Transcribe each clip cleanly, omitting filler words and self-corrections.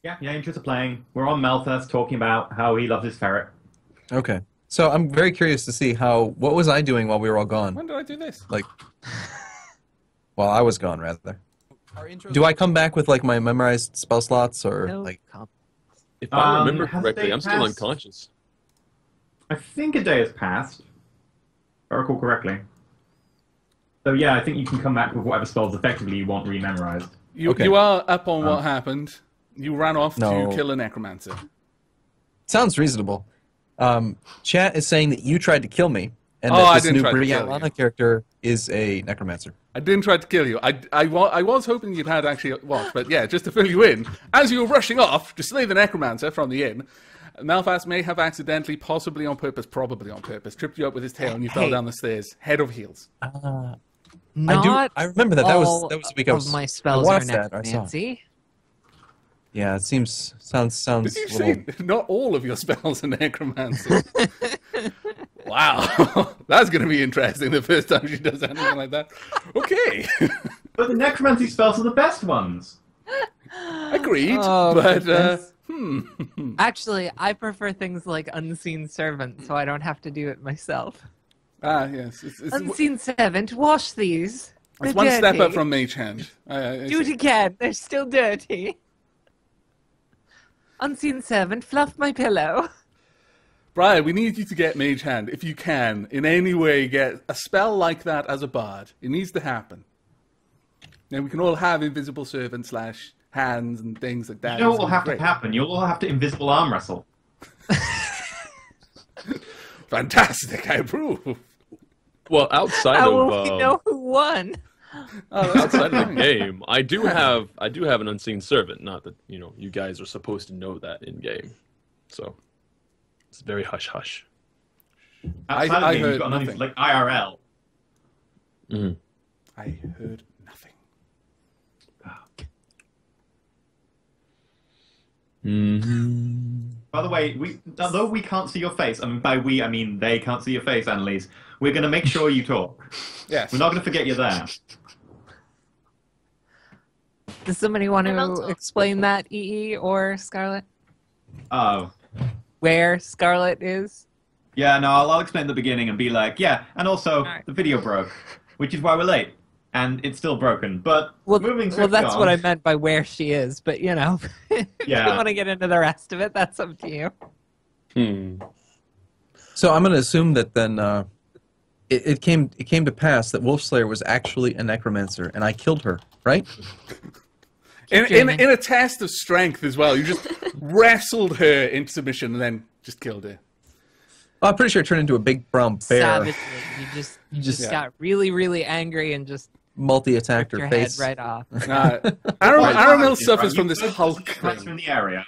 Yeah, yeah, interested in playing. We're on Malthus talking about how he loves his ferret. Okay. So I'm very curious to see what was I doing while we were all gone? When do I do this? Like, while I was gone, rather. Do I come back with like my memorized spell slots or No like? If I remember Has a correctly, day I'm still passed? unconscious. I think a day has passed, if I recall correctly. So yeah, I think you can come back with whatever spells effectively you want rememorized. You Okay. you are up on what happened. You ran off No. to kill a necromancer. Sounds reasonable. Chat is saying that you tried to kill me, and Oh, that I this didn't new try to Bria kill you. Lana character is a necromancer. I didn't try to kill you. I was hoping you'd had actually watched, but yeah, just to fill you in, as you were rushing off to slay the necromancer from the inn, Malphas may have accidentally, possibly on purpose, probably on purpose, tripped you up with his tail and you fell down the stairs, head over heels. Not I remember that. That was all the week I was. of my I spells are watched that. I saw. necromancy. Yeah, it sounds. Did you a little- say not all of your spells are necromancy? Wow, that's going to be interesting the first time she does anything like that. Okay, But the necromancy spells are the best ones. agreed, Oh, but goodness. Actually, I prefer things like unseen servant, so I don't have to do it myself. yes, it's Unseen servant, wash these. They're one step dirty. up from Mage Hand. Do it again. They're still dirty. Unseen servant, fluff my pillow. Brian, we need you to get Mage Hand. If you can, in any way, get a spell like that as a bard. It needs to happen. Then we can all have invisible servant slash hands and things like that. You know It's what will gonna have be to great. happen? You'll all have to invisible arm wrestle. Fantastic, I approve. Well, outside How of will we know who won? Oh, that's outside of the fine. game, I do have an unseen servant. Not that you guys are supposed to know that in game, so it's very hush hush. Outside I of the game, heard you've got nothing. like IRL. I heard nothing. By the way, although we can't see your face, I mean by we I mean they can't see your face, Annalise. We're going to make sure you talk. Yes. We're not going to forget you're there. Does somebody want And to also- explain that, EE or Scarlet? Oh. Where Scarlet is? Yeah, no, I'll explain at the beginning and be like, yeah, and also Alright. the video broke, which is why we're late. And it's still broken. But moving Well, swiftly that's on, what I meant by where she is, but you know, if Yeah. you want to get into the rest of it, that's up to you. So I'm going to assume that then it came to pass that Wolfslayer was actually a necromancer, and I killed her, right? In a test of strength as well, you just wrestled her into submission and then just killed her. Well, I'm pretty sure it turned into a big brown bear. Savagely, you just Yeah. got really, really angry and just Multi-attacked ripped her your face. head right off. Aramil suffers from this You Hulk went to the necromancer thing. in the area.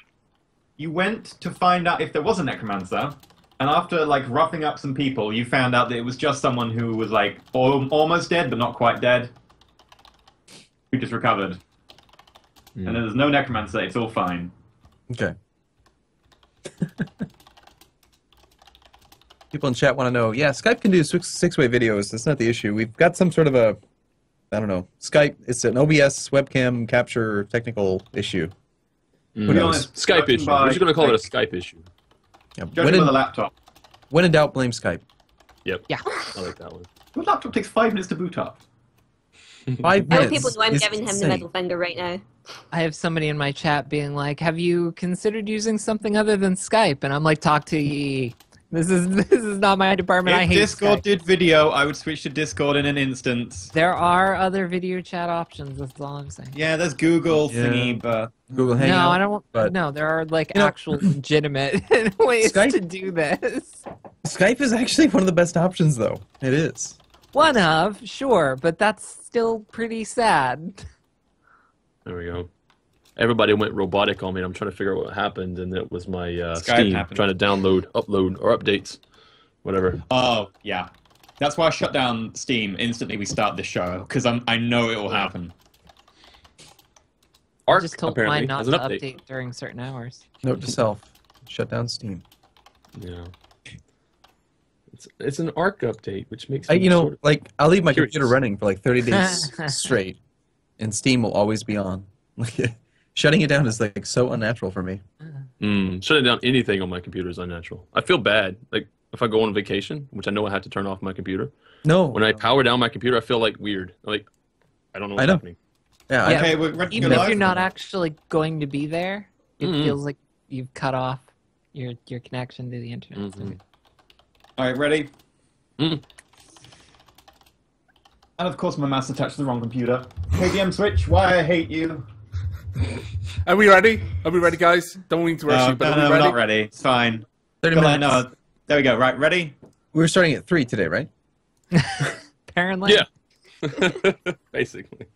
You went to find out if there was a necromancer, and after like roughing up some people, you found out that it was just someone who was like almost dead but not quite dead, who just recovered. And there's no necromancer. It's all fine. Okay. People in chat want to know, yeah, Skype can do six-way videos. That's not the issue. We've got some sort of a, I don't know, Skype, it's an OBS webcam capture technical issue. Who be knows? honest, Skype judging issue. by, We're just gonna call it a like, Skype issue. Yeah. Judging by the laptop. When in doubt, blame Skype. Yep. Yeah. I like that one. Your laptop takes 5 minutes to boot up. 5 Tell minutes. people who I'm is giving him the insane. middle finger right now. I have somebody in my chat being like, "Have you considered using something other than Skype?" And I'm like, "Talk to EE. This is not my department. I If hate Discord Skype." did video, I would switch to Discord in an instant. There are other video chat options. That's all I'm saying. Yeah, there's Google Yeah. thingy, but Google Hangout. No, I don't. but- No, there are like You know- actual legitimate ways Skype- to do this. Skype is actually one of the best options, though. It is. One of, sure, but that's still pretty sad. There we go. Everybody went robotic on me. And I'm trying to figure out what happened, and it was my Skype Steam happened. trying to download, upload, or updates, whatever. oh yeah, that's why I shut down Steam instantly. We start this show because I know it will happen. I Arc just told apparently mine not has to an update. update during certain hours. Note to self: shut down Steam. Yeah. It's an Arc update, which makes You me know, sort of- like I'll leave my curious. computer running for like 30 days straight, and Steam will always be on. Shutting it down is like so unnatural for me. Shutting down anything on my computer is unnatural. I feel bad. Like if I go on vacation, which I know I have to turn off my computer. No. When I power down my computer, I feel like weird. Like I don't know what's happening. Yeah. Yeah. Okay, we're ready to Even go if live? you're not actually going to be there, it feels like you've cut off your connection to the internet. All right, ready? Mm. And of course, my mouse attached to the wrong computer. KDM switch. Why I hate you. Are we ready? Are we ready, guys? Don't mean to rush you, but no, are we we're ready? not ready. It's fine. 30 Well, minutes. no. There we go. Right, ready? We were starting at 3 today, right? Apparently. Yeah. Basically.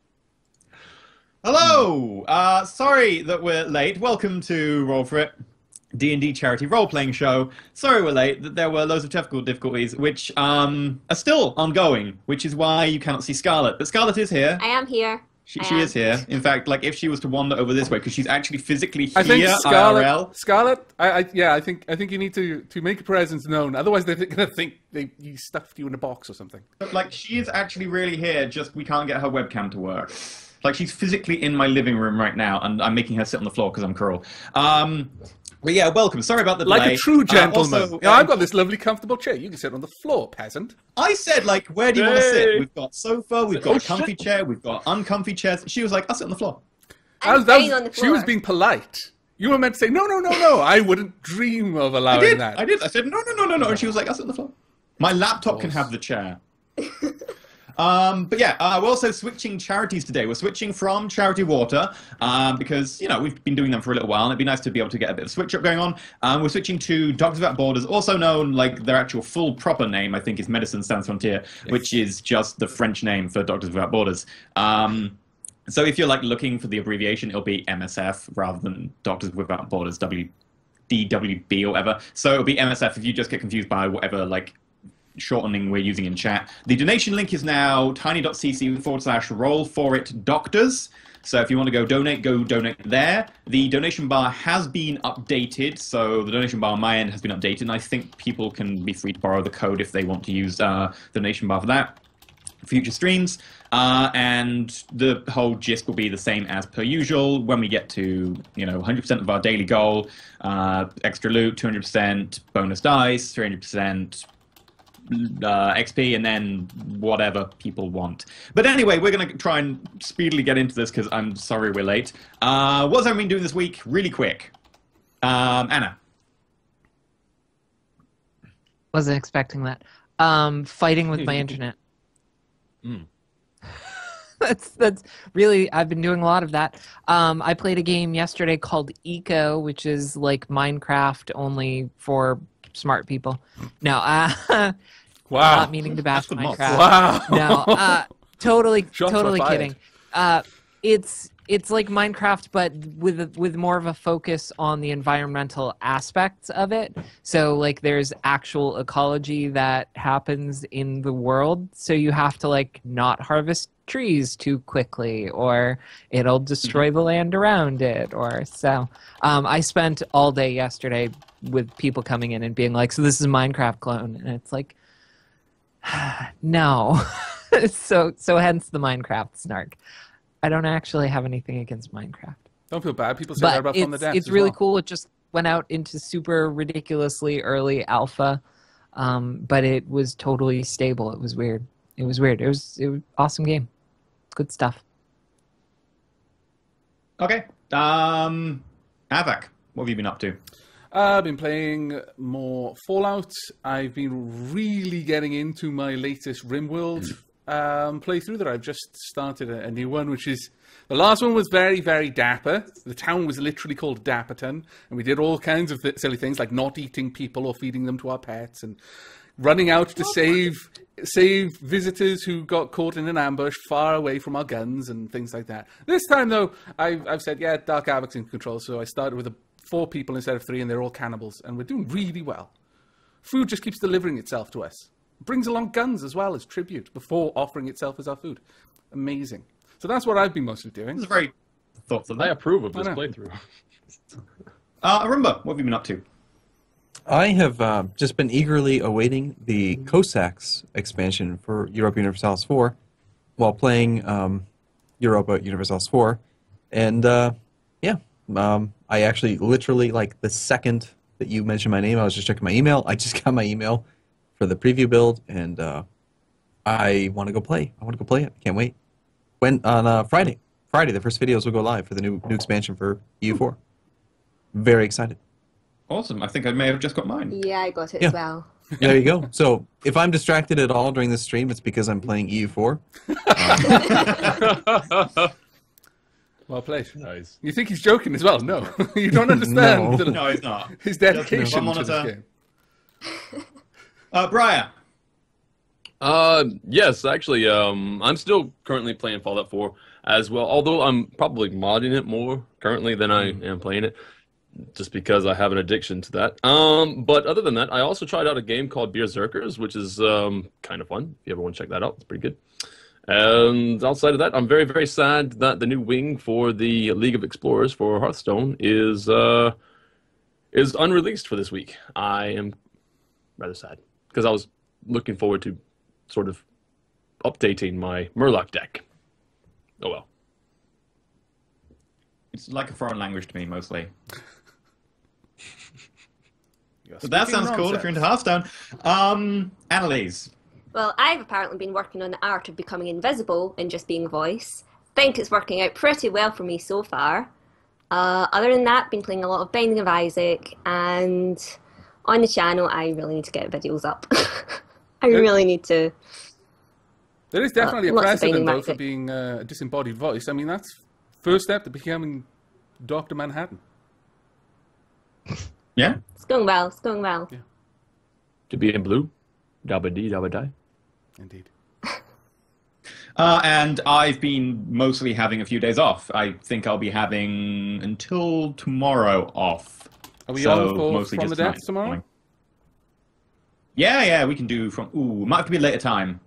Hello. Sorry that we're late. Welcome to Role4It, D&D charity role-playing show. Sorry we're late. That there were loads of technical difficulties, which are still ongoing, which is why you cannot see Scarlett. But Scarlett is here. I am here. She is here. In fact, like if she was to wander over this way, because she's actually physically here, I think IRL. Scarlett, I think you need to make your presence known. Otherwise, they're gonna think you stuffed you in a box or something. But, like, she is actually really here, just we can't get her webcam to work. Like, she's physically in my living room right now, and I'm making her sit on the floor because I'm cruel. But yeah, welcome. Sorry about the delay. Like a true gentleman. Also, I've got this lovely, comfortable chair. You can sit on the floor, peasant. I said, like, where do you want to sit? Yay. We've got sofa, we've got a comfy chair, we've got uncomfy chairs. She was like, I'll sit on the floor. I'm staying on the floor. She was being polite. You were meant to say, no. I wouldn't dream of allowing that. I did. I said, no. And she was like, I'll sit on the floor. My laptop can have the chair. But yeah, we're also switching charities today. We're switching from Charity Water, because, you know, we've been doing them for a little while, and it'd be nice to be able to get a bit of switch up going on. We're switching to Doctors Without Borders, also known, like, their actual full proper name, I think, is Médecins Sans Frontières, which is just the French name for Doctors Without Borders. So if you're, like, looking for the abbreviation, it'll be MSF rather than Doctors Without Borders, DWB or whatever. So it'll be MSF if you just get confused by whatever, like, shortening we're using in chat. The donation link is now tiny.cc /Role4It Doctors. So if you want to go donate there. The donation bar has been updated, so the donation bar on my end has been updated, and I think people can be free to borrow the code if they want to use the donation bar for that. Future streams, and the whole gist will be the same as per usual. When we get to 100% of our daily goal, extra loot, 200%, bonus dice, 300%, XP, and then whatever people want. But anyway, we're going to try and speedily get into this because I'm sorry we're late. What's everyone been doing this week? Really quick. Anna. Wasn't expecting that. Fighting with my internet. That's really, I've been doing a lot of that. I played a game yesterday called Eco, which is like Minecraft only for smart people. No, Wow. not meaning to bash Minecraft. Wow. No, totally Shots were fired. kidding. It's like Minecraft, but with more of a focus on the environmental aspects of it. So like there's actual ecology that happens in the world. So you have to like not harvest trees too quickly, or it'll destroy the land around it. Or so I spent all day yesterday with people coming in and being like, "So this is a Minecraft clone," and it's like, no. so hence the Minecraft snark. I don't actually have anything against Minecraft. Don't feel bad. People say that But about From the Depths. it's really cool. It just went out into super ridiculously early alpha, but it was totally stable. It was weird. It was awesome game. Good stuff. Okay. Avak, what have you been up to? I've been playing more Fallout. I've been really getting into my latest RimWorld playthrough that I've just started a new one, which is... The last one was very, very dapper. The town was literally called Dapperton, and we did all kinds of silly things like not eating people or feeding them to our pets, and running out to save visitors who got caught in an ambush far away from our guns and things like that. This time, though, I've said, yeah, Dark Havoc's in control, so I started with 4 people instead of 3, and they're all cannibals, and we're doing really well. Food just keeps delivering itself to us. It brings along guns as well as tribute before offering itself as our food. Amazing. So that's what I've been mostly doing. This is very thoughtful. I approve of this I know. playthrough. Arumba, what have you been up to? I have just been eagerly awaiting the Cossacks expansion for Europa Universalis 4 while playing Europa Universalis 4. And Yeah. I actually literally, like, the second that you mentioned my name, I was just checking my email. I just got my email for the preview build, and I want to go play. I want to go play it. Can't wait. When on Friday. Friday, the first videos will go live for the new expansion for EU4. Very excited. Awesome. I think I may have just got mine. Yeah, I got it Yeah. as well. There you go. So if I'm distracted at all during this stream, it's because I'm playing EU4. Well played. Nice. You think he's joking as well? No, you don't understand No. No, it's not. his dedication One to this monitor. game. Briar. Yes, actually, I'm still currently playing Fallout 4 as well, although I'm probably modding it more currently than I am playing it, just because I have an addiction to that. But other than that, I also tried out a game called Berserkers, which is kind of fun. If you ever want to check that out, it's pretty good. And outside of that, I'm very, very sad that the new wing for the League of Explorers for Hearthstone is unreleased for this week. I am rather sad because I was looking forward to sort of updating my Murloc deck. Oh well. It's like a foreign language to me, mostly. You're But that speaking sounds cool if nonsense. you're into Hearthstone. Annalise. Well, I've apparently been working on the art of becoming invisible and just being a voice. Think it's working out pretty well for me so far. Other than that, been playing a lot of Binding of Isaac, and on the channel, I really need to get videos up. I really need to. There is definitely a lots of precedent, Binding though, of for Isaac. being a disembodied voice. I mean, that's first step to becoming Dr. Manhattan. Yeah? It's going well. It's going well. To be in blue, dabba dee dabba die. Indeed. And I've been mostly having a few days off. I think I'll be having until tomorrow off. Are we So, on for mostly From just the Depths tonight. tomorrow? Yeah, we can do from... Ooh, might have to be later time.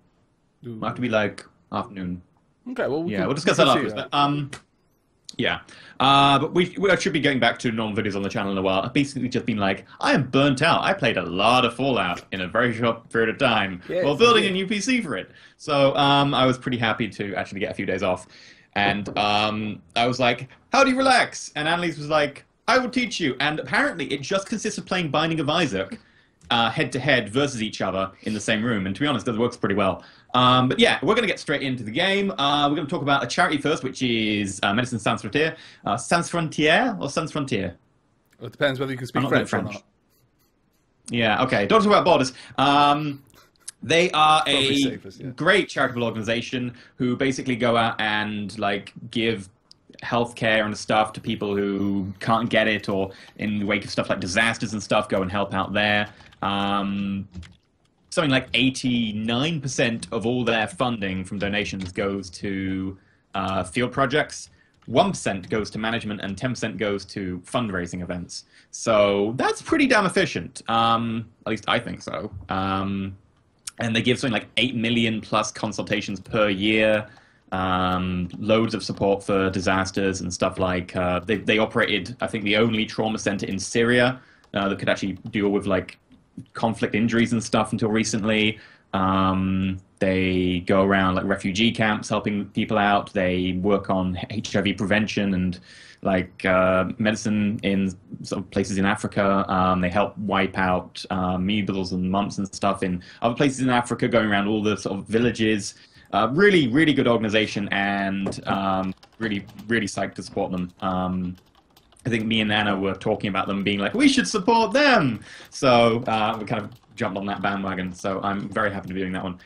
Ooh. Might have to be like afternoon. Okay, well, Yeah, we'll discuss that we can afterwards. see But, yeah. But we should be getting back to normal videos on the channel in a while. I've basically just been like, I am burnt out. I played a lot of Fallout in a very short period of time Yes, while building you a new PC for it. So I was pretty happy to actually get a few days off. And I was like, how do you relax? And Annalise was like, I will teach you. And apparently it just consists of playing Binding of Isaac head-to-head versus each other in the same room. And to be honest, that works pretty well. But yeah, we're going to get straight into the game. We're going to talk about a charity first, which is Médecins Sans Frontières. Sans Frontières or Sans Frontières? Well, it depends whether you can speak I'm not good at French or French. not. Yeah, okay. Don't talk about borders. They are Probably a safest, yeah. great charitable organization who basically go out and like give healthcare and stuff to people who can't get it, or in the wake of stuff like disasters and stuff, go and help out there. Something like 89% of all their funding from donations goes to field projects. 1% goes to management and 10% goes to fundraising events. So that's pretty damn efficient. At least I think so. And they give something like 8 million plus consultations per year. Loads of support for disasters and stuff like they operated, I think, the only trauma center in Syria that could actually deal with like conflict injuries and stuff until recently. They go around like refugee camps helping people out. They work on HIV prevention and like medicine in sort of places in Africa. They help wipe out measles and mumps and stuff in other places in Africa, going around all the sort of villages. Really, really good organization, and really, really psyched to support them. I think me and Anna were talking about them being like, we should support them. So we kind of jumped on that bandwagon. So I'm very happy to be doing that one.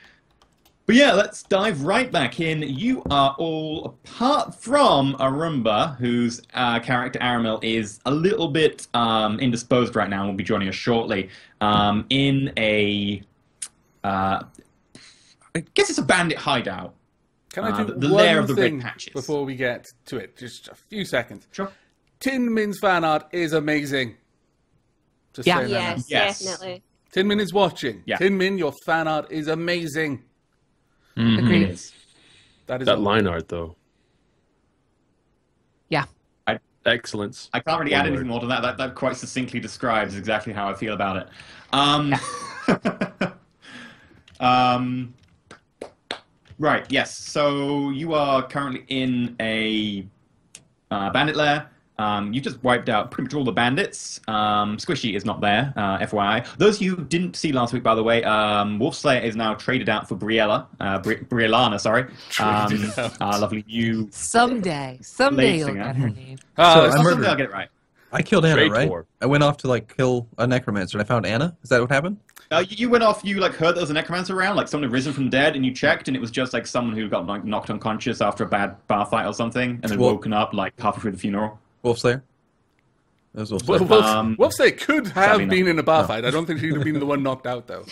But yeah, let's dive right back in. You are all, apart from Arumba, whose character Aramil is a little bit indisposed right now and will be joining us shortly, in a... I guess it's a bandit hideout. Can I do the one lair of the red thing patches. before we get to it? Just a few seconds. Sure. Tin Min's fan art is amazing. Just Yeah. saying that now. Yes, Yes. definitely. Tin Min is watching. Yeah. Tin Min, your fan art is amazing. Agreed. It is. That is That all. line art, though, Yeah. excellence. I can't really One add word. anything more to that. That quite succinctly describes exactly how I feel about it. Right, yes. So you are currently in a bandit lair. You just wiped out pretty much all the bandits. Squishy is not there, FYI. Those of you who didn't see last week, by the way, Wolfslayer is now traded out for Briellana, sorry. Our lovely new... Someday you'll singer. get her name. So I someday murdered. I'll get it right. I killed Anna, Trade right? war. I went off to like kill a necromancer, and I found Anna. Is that what happened? You went off, you like heard there was a necromancer around, like someone had risen from the dead, and you checked, and it was just like someone who got like, knocked unconscious after a bad bar fight or something, and then Well- woken up like halfway through the funeral. Wolfslayer. That was Wolfslayer. Wolfslayer could have sadly been not. in a bar fight. I don't think she'd have been the one knocked out, though.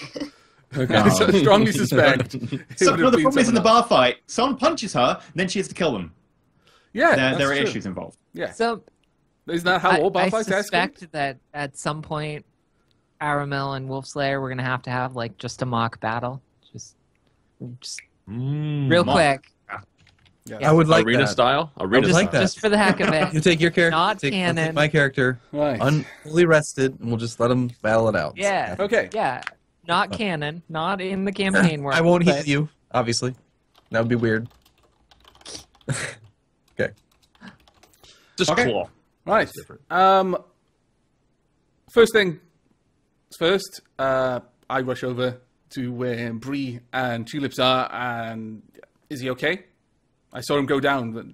Okay. I strongly suspect. it So, would no, have the been problem is in the someone else. bar fight, someone punches her, and then she has to kill them. Yeah, There are that's true. issues involved. Yeah, So isn't that how all bar I fights escalate? suspect that at some point, Aramil and Wolfslayer, we're gonna have like just a mock battle, just real mock. quick, Yeah. I would like Arena that. style? Arena just style. like that. just for the heck of it. You take your character. Not take, canon. I'll take my character, Right. fully rested, and we'll just let them battle it out. Yeah. Okay. Yeah, not canon, not in the campaign world. I won't heal but- you, obviously. That would be weird. Okay. Just Okay. claw. Right. Different. First thing first, I rush over to where Bree and Tulips are, and is he okay? I saw him go down, but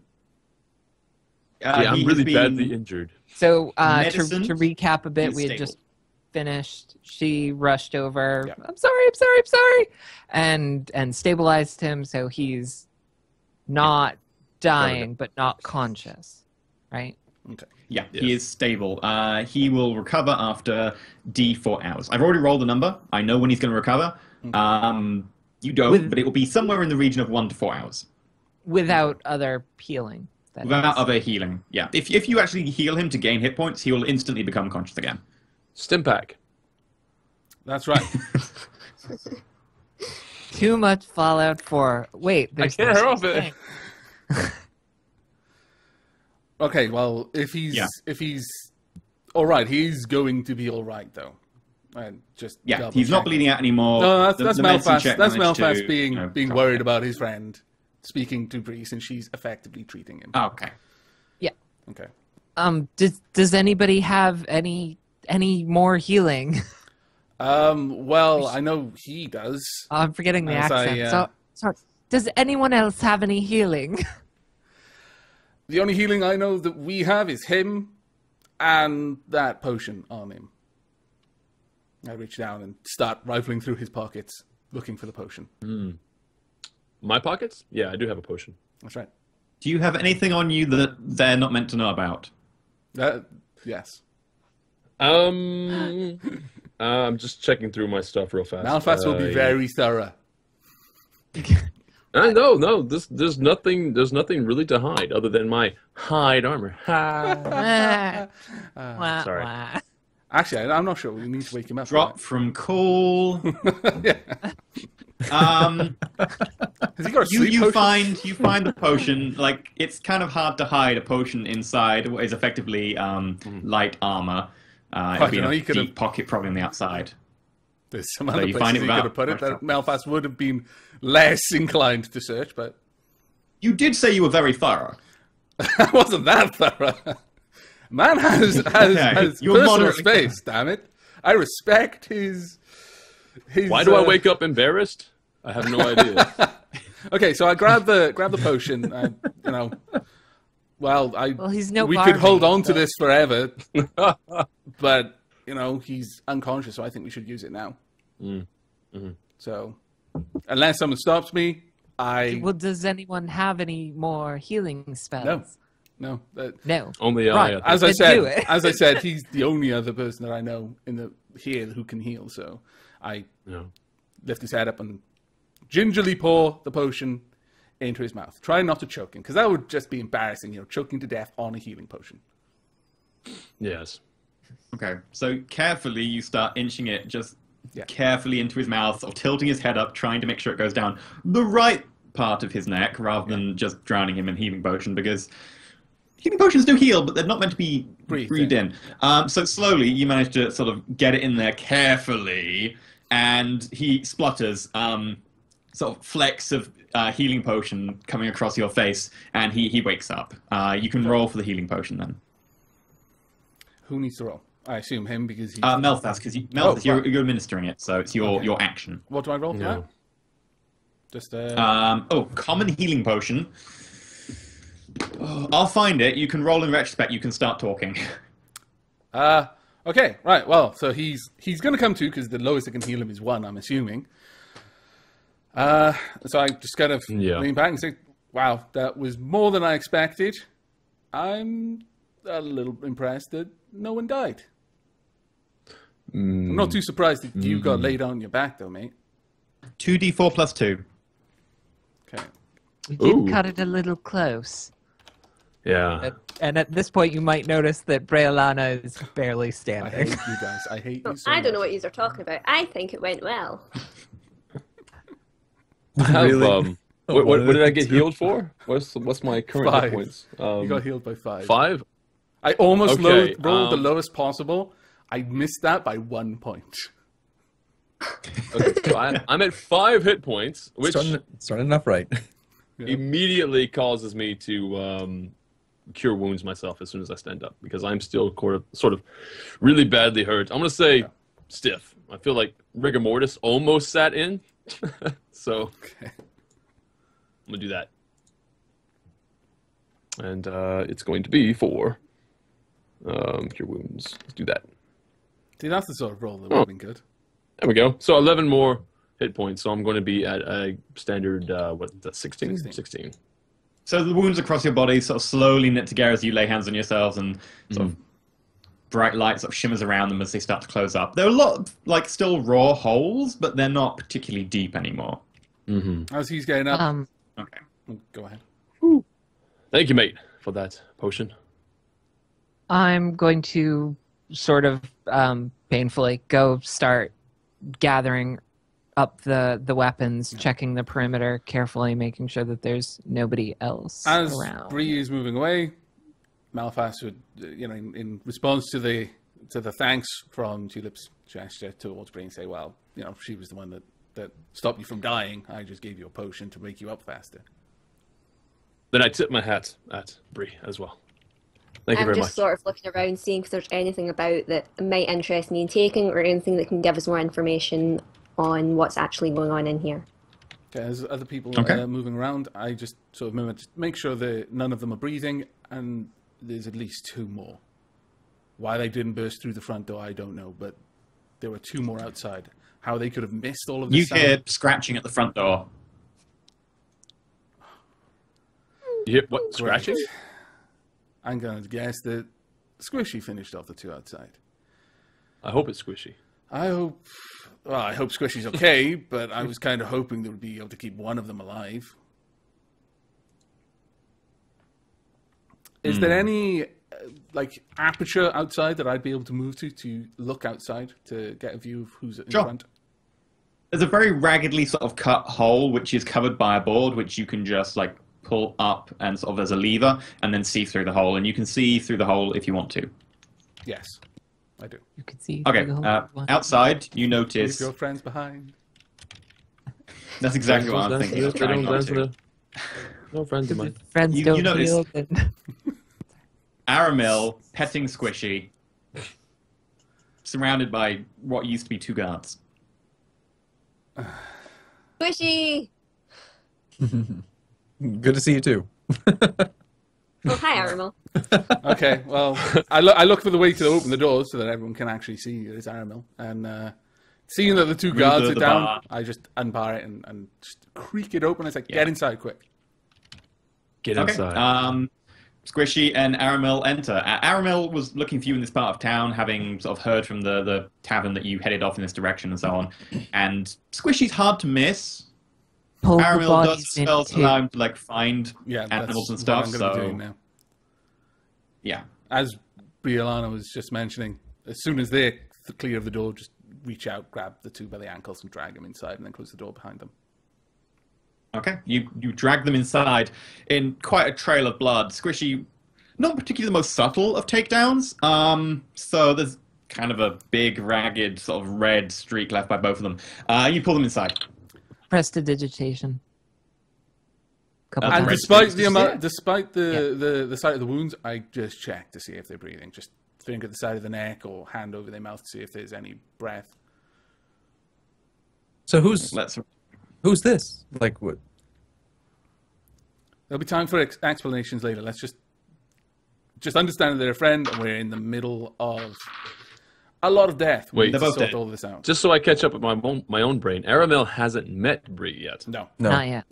Yeah, I'm he has really been- badly injured. So Medicine to recap a bit, is we had stable. just finished. She rushed over. Yeah. I'm sorry, and stabilized him, so he's not dying but not conscious, right? okay. Yeah, Yes. he is stable. He will recover after D4 hours. I've already rolled the number. I know when he's going to recover. You don't, With- but it will be somewhere in the region of 1 to 4 hours. Without other healing. that Without is. other healing. Yeah. If you actually heal him to gain hit points, he will instantly become conscious again. Stim pack. That's right. Too much Fallout 4. Wait, there's can't no help such it. thing. Okay, well, if he's all right, he's going to be all right though. And just Yeah, double he's not check. bleeding out anymore. No, that's The medicine Melfast. check That's managed Melfast to, being you know, being cover worried it. about his friend speaking to Bree, and she's effectively treating him. Okay. Yeah. Okay. Does anybody have any more healing? Well, I know he does. I'm forgetting the As I, accent. Sorry. Does anyone else have any healing? The only healing I know that we have is him and that potion on him. I reach down and start rifling through his pockets, looking for the potion. My pockets? Yeah, I do have a potion. That's right. Do you have anything on you that they're not meant to know about? Yes. I'm just checking through my stuff real fast. Malfast will be very thorough. No. There's nothing really to hide other than my hide armor. Wah, sorry. wah. Actually, I'm not sure. We need to wake him up. Drop from cool. Yeah. Um, Has he got a sleep you potion? find the potion. Like it's kind of hard to hide a potion inside what is effectively light armor. It'll be in know, a you could've- deep pocket, probably on the outside. There's some So other you places find it he without- could have put it that Malfast would have been less inclined to search, but You did say you were very thorough. I wasn't that thorough. Man has you're personal moderately space, damn it. I respect his Why do I wake up embarrassed? I have no idea. Okay, so I grab the potion. Well, he's no we Barbie, could hold on to so- this forever, but he's unconscious, so I think we should use it now. So, unless someone stops me, Well, does anyone have any more healing spells? no. No. Only Right. I. As I Then do said, it. he's the only other person that I know here who can heal. So I No. lift his head up and gingerly pour the potion into his mouth. Try not to choke him, because that would just be embarrassing, choking to death on a healing potion. Yes. Okay, so carefully you start inching it just Yeah. carefully into his mouth, or tilting his head up, trying to make sure it goes down the right part of his neck, rather than just drowning him in healing potion, because healing potions do heal, but they're not meant to be breathed in. So slowly you manage to sort of get it in there carefully, and he splutters, sort of flecks of healing potion coming across your face, and he wakes up. You can roll for the healing potion then. Who needs to roll? I assume him because he's... Melthas, because you're administering it, so it's your action. What do I roll for No. that? Just Common healing potion. I'll find it. You can roll in retrospect. You can start talking. Okay, right. Well, so he's going to come to because the lowest I can heal him is 1. I'm assuming. So I just kind of lean back and say, "Wow, that was more than I expected. I'm a little impressed that no one died. I'm not too surprised that you got laid on your back, though, mate." 2d4 plus 2. Okay. We did Ooh. cut it a little close. Yeah. And at this point, you might notice that Breolana is barely I standing. hate you guys. I hate you so I don't know much. what you are talking about. I think it went well. I have, Really? what did I get healed for? What's my current 5. hit points? You got healed by 5. 5? I almost Okay, rolled the lowest possible. I missed that by 1 point. Okay, so I'm at 5 hit points, which Starting enough right. immediately causes me to cure wounds myself as soon as I stand up because I'm still sort of really badly hurt. I'm gonna say stiff. I feel like rigor mortis almost sat in, so Okay. I'm gonna do that, and it's going to be 4 cure wounds. Let's do that. See, that's the sort of roll that would have been good. There we go. So 11 more hit points. So I'm going to be at a standard, what is that, 16? 16. So the wounds across your body sort of slowly knit together as you lay hands on yourselves, and sort of bright light sort of shimmers around them as they start to close up. There are a lot of, like, still raw holes, but they're not particularly deep anymore. As he's getting up, Okay. go ahead. Thank you, mate, for that potion. I'm going to sort of painfully go start gathering up the weapons, checking the perimeter carefully, making sure that there's nobody else As around. Bree is moving away, Malphas would, in response to the thanks from Tulip's gesture towards Bree and say, "Well, she was the one that stopped you from dying. I just gave you a potion to make you up faster." Then I tip my hat at Bree as well. Thank you I'm very just much. sort of looking around, seeing if there's anything about that might interest me in taking, or anything that can give us more information on what's actually going on in here. Okay, as other people Okay. are moving around, I just sort of make sure that none of them are breathing, and there's at least 2 more. Why they didn't burst through the front door, I don't know, but there were 2 more outside. How they could have missed all of this You sound. hear scratching at the front door. You hear what? Scratching? I'm going to guess that Squishy finished off the 2 outside. I hope it's squishy. I hope Squishy's okay, but I was kind of hoping they would be able to keep one of them alive. Is there any aperture outside that I'd be able to move to look outside to get a view of who's in Sure. front? There's a very raggedly sort of cut hole which is covered by a board which you can just pull up and sort of as a lever and then see through the hole, and you can see through the hole if you want to. Yes, I do. You can see. Okay, through the whole one. outside you Leave notice. your friends behind. That's exactly what I'm thinking. They don't dance to. No friends of mine. Friends You don't notice- feel that. Aramil petting Squishy, surrounded by what used to be 2 guards. Squishy! Good to see you too. Oh, hi, Aramil. Okay, well, I look for the way to open the doors so that everyone can actually see it's Aramil. And seeing that the 2 guards are the down, bar. I just unbar it and just creak it open. It's like, get inside quick. Get Okay. inside. Squishy and Aramil enter. Aramil was looking for you in this part of town, having sort of heard from the tavern that you headed off in this direction and so on. And Squishy's hard to miss. Pull the Aramil does bodies spells into. allow him to find Yeah, animals and that's stuff. what I'm going to be So doing now. yeah, As Briolana was just mentioning, as soon as they're clear of the door, just reach out, grab the 2 by the ankles and drag them inside and then close the door behind them. okay. You drag them inside in quite a trail of blood. Squishy, not particularly the most subtle of takedowns. So there's kind of a big, ragged, sort of red streak left by both of them. You pull them inside. Prestidigitation. Couple And Red times. despite streaks, the yeah. amount, despite the sight of the wounds, I just check to see if they're breathing, just finger at the side of the neck or hand over their mouth to see if there's any breath. So who's this? Like what? There'll be time for explanations later. Let's just understand that they're a friend, and we're in the middle of a lot of death. We Wait, need to they're both sort dead. all this out. Just so I catch up with my own brain, Aramel hasn't met Bree yet. No. Not yet.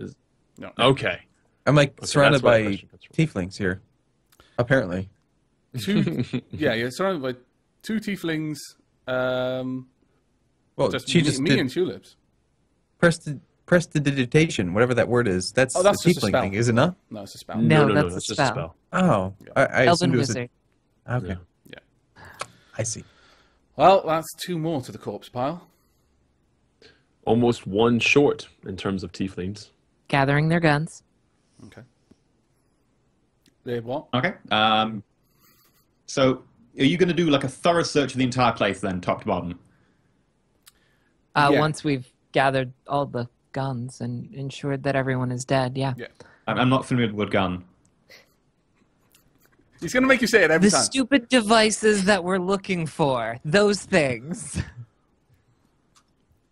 No. Okay. I'm like surrounded that's why the by question comes from. tieflings here. Apparently. You're surrounded by 2 tieflings. Well, Just she me, just me did and Tulips. prestidigitation, whatever that word is. That's Oh, that's the just a tiefling spell. thing, is it not? No, it's a spell. No, no, that's a just spell. a spell. Oh, I Elven assumed it was wizard. okay. Yeah. I see. Well, that's 2 more to the corpse pile. Almost 1 short in terms of tieflings. Gathering their guns. Okay. They what? Okay. So are you going to do like a thorough search of the entire place then, top to bottom? Yeah. Once we've gathered all the guns and ensured that everyone is dead, yeah. Yeah. I'm not familiar with gun. He's going to make you say it every The time. stupid devices that we're looking for. Those things.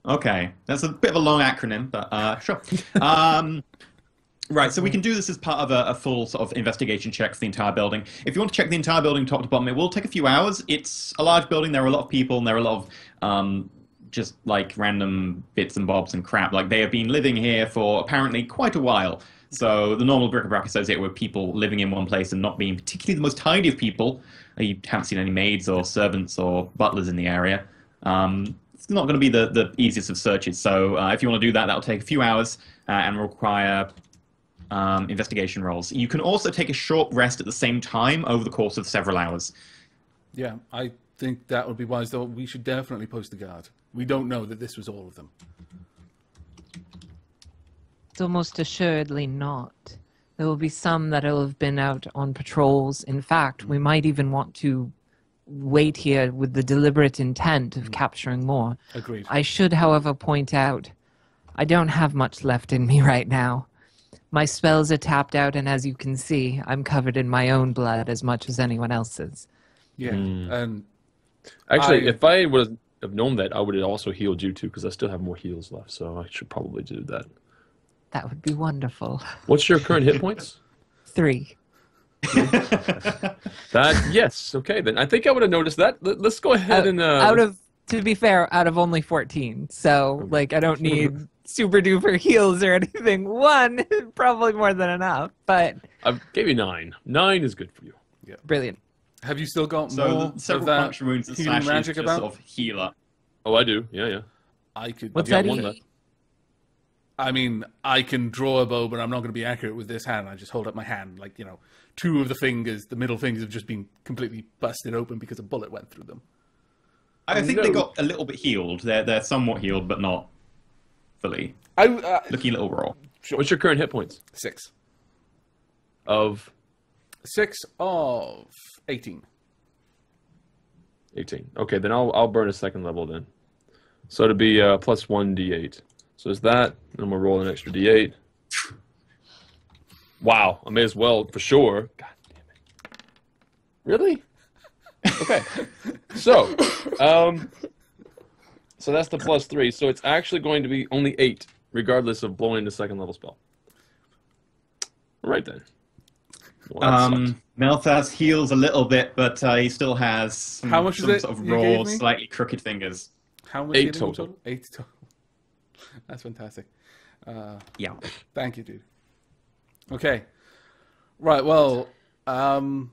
Okay, that's a bit of a long acronym, but sure. Right, so we can do this as part of a full sort of investigation check for the entire building. If you want to check the entire building top to bottom, it will take a few hours. It's a large building, there are a lot of people, and there are a lot of just like random bits and bobs and crap. Like they have been living here for apparently quite a while. So the normal bric-a-brac associated with people living in one place and not being particularly the most tidy of people. You haven't seen any maids or servants or butlers in the area. It's not going to be the easiest of searches. So if you want to do that, that'll take a few hours and require investigation rolls. You can also take a short rest at the same time over the course of several hours. Yeah, I think that would be wise, though. We should definitely post a guard. We don't know that this was all of them. It's almost assuredly not. There will be some that will have been out on patrols. In fact, we might even want to wait here with the deliberate intent of capturing more. Agreed. I should, however, point out, I don't have much left in me right now. My spells are tapped out, and as you can see, I'm covered in my own blood as much as anyone else's. Yeah, and Actually, if I would have known that, I would have also healed you too, because I still have more heals left, so I should probably do that. That would be wonderful. What's your current hit points? 3. That, yes, okay, then. I think I would have noticed that. Let's go ahead and... To be fair, out of only 14. So, like, I don't need super duper heals or anything. 1 is probably more than enough, but I gave you 9. 9 is good for you. brilliant. have you still got So more the several of that puncture wounds and healing slashes magic just about? sort of healer. Oh, I do. Yeah, yeah. I could. What's got that? one E? left. I mean, I can draw a bow, but I'm not going to be accurate with this hand. I just hold up my hand, like, 2 of the fingers, the middle fingers have just been completely busted open because a bullet went through them. I think they got a little bit healed. They're somewhat healed, but not fully. Looking a little raw. What's your current hit points? 6. Of 6 of 18. 18. Okay, then I'll burn a second level then. So it'll be plus 1 d8. So it's that, and I'm going to roll an extra d8. Wow, I may as well, for sure. God damn it. Really? Okay. So that's the plus 3. So it's actually going to be only 8, regardless of blowing the second level spell. All right then. Well, that sucks. Melthas heals a little bit, but he still has some, How much is some it sort of you gave raw, me? slightly crooked fingers. How much 8 healing total. 8 total. That's fantastic. Yeah. Thank you, dude. Okay. Right, well, Well,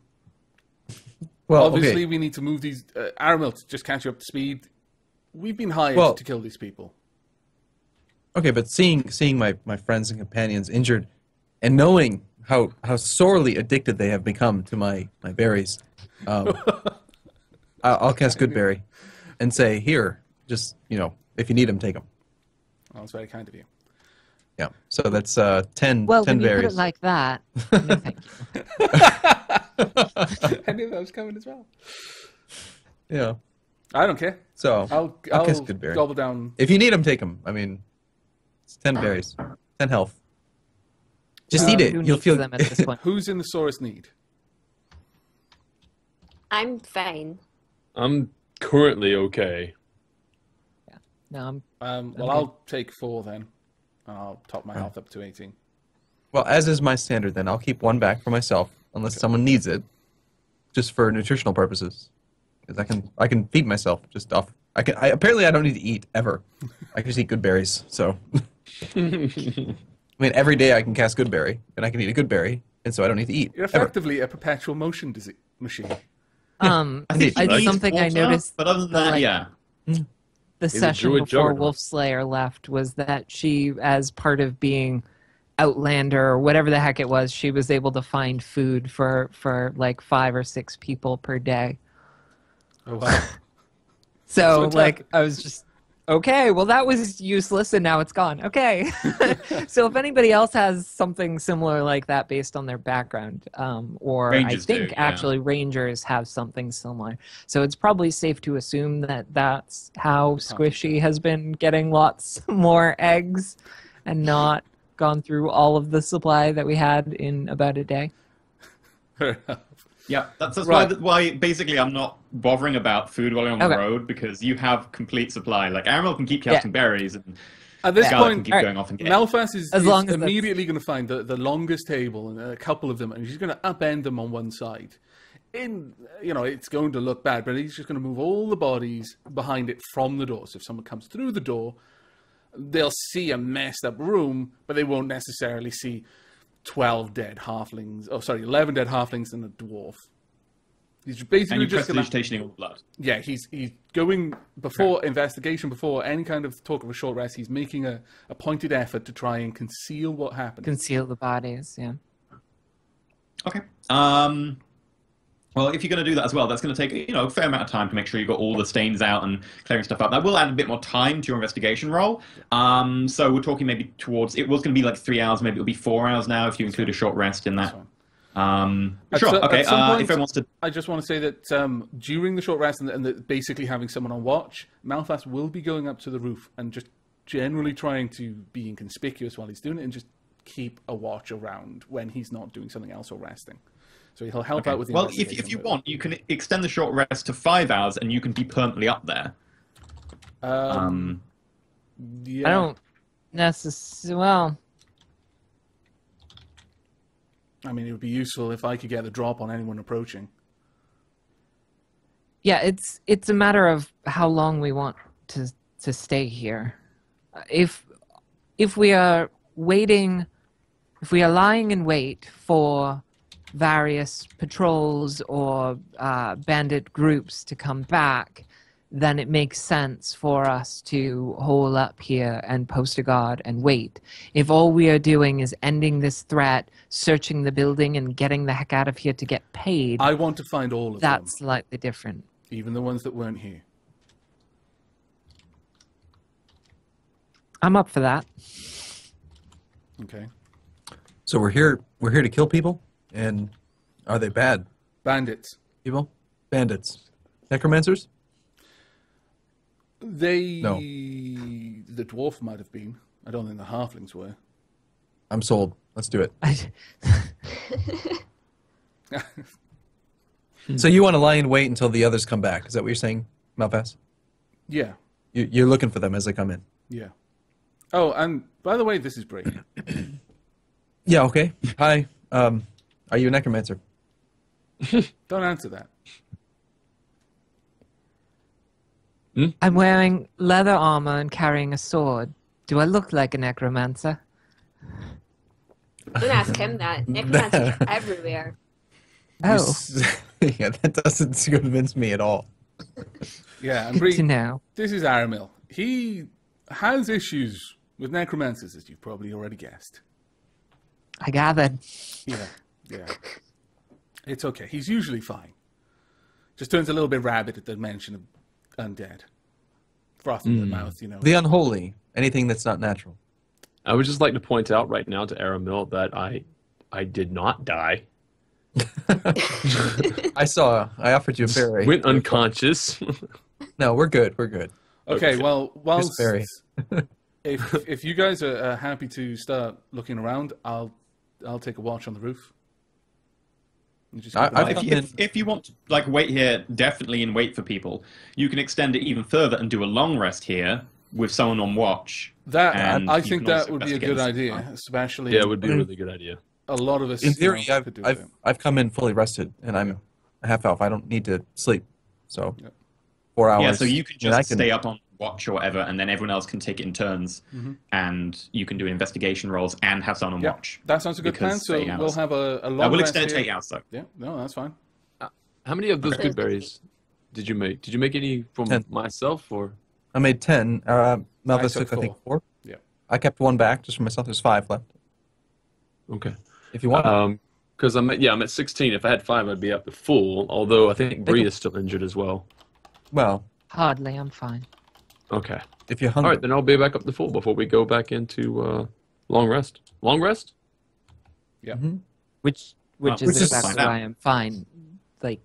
obviously okay. we need to move these... Aramil, to just catch you up to speed. We've been hired Well- to kill these people. Okay, but seeing my friends and companions injured, and knowing how sorely addicted they have become to my berries, I'll cast Goodberry, and say, here, just if you need them, take them. Oh, that's very kind of you. Yeah. So that's 10 Well, 10 when you put berries. it like that, no, thank you. I knew that was coming as well. Yeah. I don't care. So I'll cast Goodberry. gobble down... If you need them, take them. I mean, it's 10 berries, 10 health. Just eat it. Who You'll needs feel them at this point? Who's in the sorest need? I'm fine. I'm currently okay. No, Well, I'll take 4 then, and I'll top my health up to 18. Well, as is my standard, then I'll keep 1 back for myself unless someone needs it, just for nutritional purposes. Because I can feed myself just off. Apparently I don't need to eat ever. I can just eat good berries. So, I mean, every day I can cast good berry, and I can eat a good berry, and so I don't need to eat. You're ever. effectively a perpetual motion machine. I think Indeed. he something I needs water, noticed, but other than that, like- yeah. the a session druid before juggernaut. Wolfslayer left was that she, as part of being Outlander or whatever the heck it was, she was able to find food for like 5 or 6 people per day. Oh, wow. So it's like I was just okay, well that was useless and now it's gone. Okay. So if anybody else has something similar like that based on their background, or Rangers I think do, yeah. actually Rangers have something similar. So it's probably safe to assume that that's how Squishy has been getting lots more eggs and not gone through all of the supply that we had in about a day. Fair enough. Yeah, that's Right. why basically I'm not bothering about food while I'm on the Okay. road, because you have complete supply. Like, Aramil can keep casting berries, and At this Scarlet can point, keep Alright. going off and get. Malphas is As long as that's- immediately going to find the longest table and a couple of them, and he's going to upend them on one side. It's going to look bad, but he's just going to move all the bodies behind it from the door. So if someone comes through the door, they'll see a messed up room, but they won't necessarily see 11 dead halflings and a dwarf. He's basically And you just going to... prestidigitationing all blood. Yeah, he's going before investigation, before any kind of talk of a short rest. He's making a pointed effort to try and conceal what happened. Conceal the bodies, yeah. Okay. Well, if you're going to do that as well, that's going to take a fair amount of time to make sure you've got all the stains out and clearing stuff up. That will add a bit more time to your investigation roll. So we're talking maybe towards... It was going to be like 3 hours, maybe it'll be 4 hours now if you include a short rest in that. Sure, okay. At some point, if everyone wants to... I just want to say that during the short rest and basically having someone on watch, Malphas will be going up to the roof and just generally trying to be inconspicuous while he's doing it and just keep a watch around when he's not doing something else or resting. So he'll help out with the Well, if investigation you bit. want, you can extend the short rest to 5 hours, and you can be permanently up there. Yeah. I don't necessarily. Well, I mean, it would be useful if I could get the drop on anyone approaching. yeah, it's a matter of how long we want to stay here. If we are waiting, if we are lying in wait for various patrols or bandit groups to come back, then it makes sense for us to hole up here and post a guard and wait. If all we are doing is ending this threat, searching the building, and getting the heck out of here to get paid, I want to find all of them, that's slightly different. even the ones that weren't here. I'm up for that. Okay. So we're here to kill people, and are they bad Bandits. people? Bandits, necromancers? The No. dwarf might have been. I don't think the halflings were. I'm sold. Let's do it. So you want to lie in wait until the others come back? Is that what you're saying, Malpass? Yeah. You're looking for them as they come in. Yeah. Oh, and by the way, this is Brady. Yeah. Okay. Hi. Are you a necromancer? Don't answer that. I'm wearing leather armor and carrying a sword. Do I look like a necromancer? Don't ask him that. Necromancers are everywhere. Oh, Yeah, that doesn't convince me at all. Yeah, and good to Brady, know. this is Aramil. He has issues with necromancers, as you've probably already guessed. I gathered. Yeah. It's okay. He's usually fine. Just turns a little bit rabid at the mention of undead. Froth in the mouth, The unholy. Anything that's not natural. I would just like to point out right now to Aramil that I did not die. I offered you a berry. Went unconscious. No, we're good. We're good. Okay, well, whilst berry. if you guys are happy to start looking around, I'll take a watch on the roof. You just I- keep an I've eye on come it. If you want to like wait here definitely and wait for people, you can extend it even further and do a long rest here with someone on watch. That and I you think can that also would be a investigate good the same idea, time. especially Yeah, it would be a really good idea. a lot of us. In theory, could do it. I've come in fully rested, and I'm a half elf. I don't need to sleep, so Yep. 4 hours. Yeah, so you can I mean, just stay up on watch or whatever, and then everyone else can take it in turns, Mhm. and you can do investigation rolls and have someone on Yeah, watch. that sounds a good plan. Because So 8 we'll hours. have a I long will rest extend it to here. 8 hours though. Yeah, no, that's fine. How many of those Okay. good berries did you make? Did you make any from 10. myself or? I made 10. Malvis took took, I think, 4. Yeah. I kept 1 back just for myself. There's 5 left. Okay. If you want. Because I'm at 16. If I had 5, I'd be up to full. Although I think Bree can- is still injured as well. Well, Hardly, I'm fine. Okay. if you're All hungry. right, then I'll be back up to full before we go back into long rest. Long rest? Which Well, is which is exactly fine. why I'm fine. Like,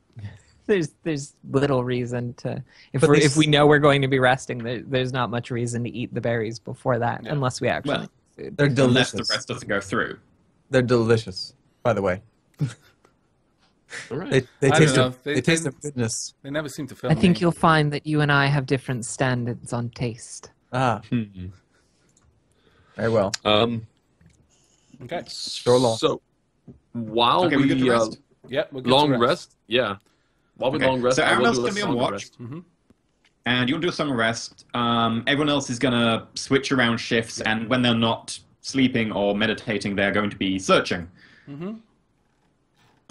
there's little reason to if But we they if we know we're going to be resting, there's not much reason to eat the berries before that, Yeah. unless we actually. Well, food. They're Unless delicious. the rest doesn't go through. They're delicious, by the way. All right. They I taste don't know. of, they taste of goodness. They never seem to fill I think me. you'll find that you and I have different standards on taste. Ah, Mhm. very well. Okay. So long. So while Okay, we good to rest? Yeah, we're good long to rest. Yeah. While we Okay, long rest, so I will everyone's do a gonna be on longer watch. rest. And you want to do a summer rest. Everyone else is going to switch around shifts, and when they're not sleeping or meditating, they're going to be searching. Mhm.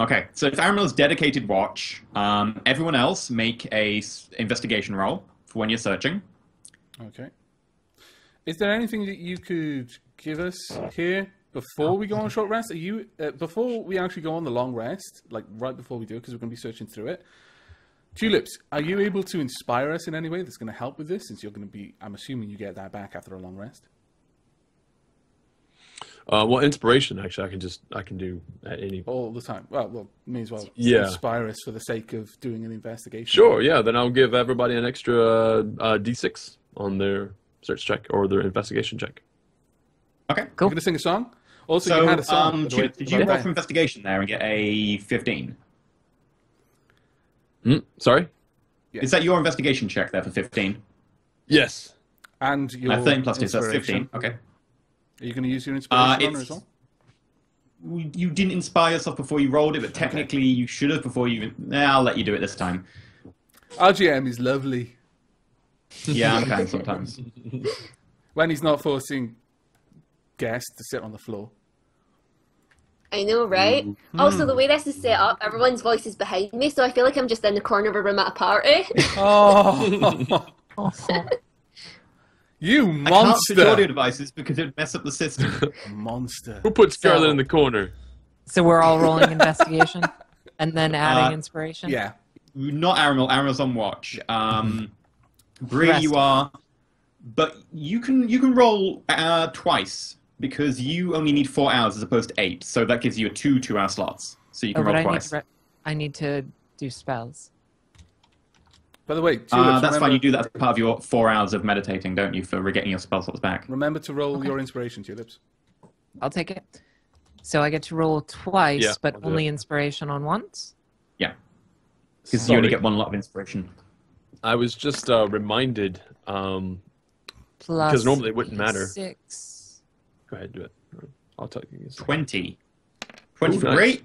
Okay, so if Aramel's dedicated watch, everyone else make a investigation roll for when you're searching. Okay. Is there anything that you could give us here before we go on short rest? Are you before we actually go on the long rest, like right before we do, because we're going to be searching through it? Tulips, are you able to inspire us in any way that's going to help with this? Since you're going to be, I'm assuming you get that back after a long rest. Well, inspiration actually, I can do at any. All the time. Well, may as well Yeah. inspire us for the sake of doing an investigation. Sure. Yeah. Then I'll give everybody an extra D6 on their search check or their investigation check. Okay, You're Cool. going to sing a song? Also, so you had a song. by the way, did you about roll that. for investigation there and get a 15? Sorry. Yeah. Is that your investigation check there for 15? Yes. And your 13 plus 2, so that's inspiration. 15. Okay. Are you going to use your inspiration on her it's- as well? You didn't inspire yourself before you rolled it, but technically you should have before you... I'll let you do it this time. RGM is lovely Yeah, I'm kind sometimes. when he's not forcing guests to sit on the floor. I know, right? Also, the way this is set up, everyone's voice is behind me, so I feel like I'm just in the corner of a room at a party. Oh, you I can't switch audio monster! devices because it would mess up the system. Monster. Who put Scarlet So- in the corner? So we're all rolling investigation, and then adding inspiration. Yeah. Not Aramil. Aramil's on watch. Bree, Rest. you are, but you can roll twice because you only need 4 hours as opposed to 8, so that gives you 2 2-hour slots. So you Oh, can but roll I need twice. to. I need to do spells. By the way, Tulips, That's remember, fine. You do that as part of your 4 hours of meditating, don't you, for getting your spell slots back? remember to roll your inspiration, Tulips. I'll take it. So I get to roll twice, Yeah, but I'll do only it. inspiration on once. Yeah, because you only Sorry. get one lot of inspiration. I was just reminded. Plus normally it wouldn't matter. 6. Go ahead, do it. I'll tell you. 20. 20 Ooh, for nice. Bree.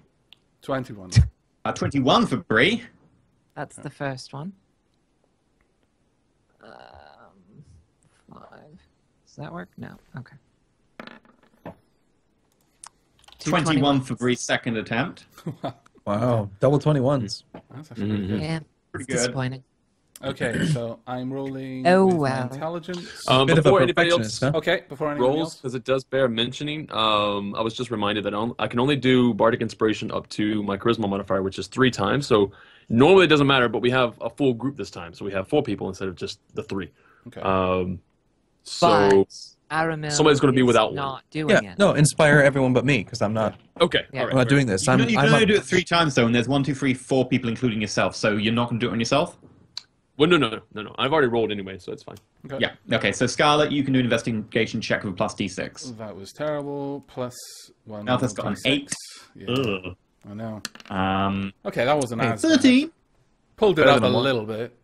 21. 21 for Bree. That's the first one. 5. Does that work? No. Okay. 21 for Bree's second attempt. Wow, double 21s. That's actually pretty good. Yeah. Pretty It's good. disappointing. Okay, so I'm rolling Oh, with wow. intelligence. Bit of a Before anybody perfectionist, else huh? Okay, before anything rolls, else. because it does bear mentioning, I was just reminded that I can only do Bardic Inspiration up to my Charisma modifier, which is 3 times. So normally it doesn't matter, but we have a full group this time. So we have 4 people instead of just the 3. Okay. So, But Aramil somebody's gonna be is without one. not doing Yeah, it. no, inspire everyone but me because I'm not. okay. Yeah. All right. I'm not doing this. You I'm. can I'm only up- do it 3 times though, and there's 1, 2, 3, 4 people, including yourself. So you're not going to do it on yourself. Well, no. I've already rolled anyway, so it's fine. Okay. Yeah. Okay. So Scarlet, you can do an investigation check with plus D6. That was terrible. Plus 1. Malthus got an D6. 8. Yeah. Ugh. I know. Um, Okay, that wasn't as bad. 13. Pulled it Better up than a one. little bit.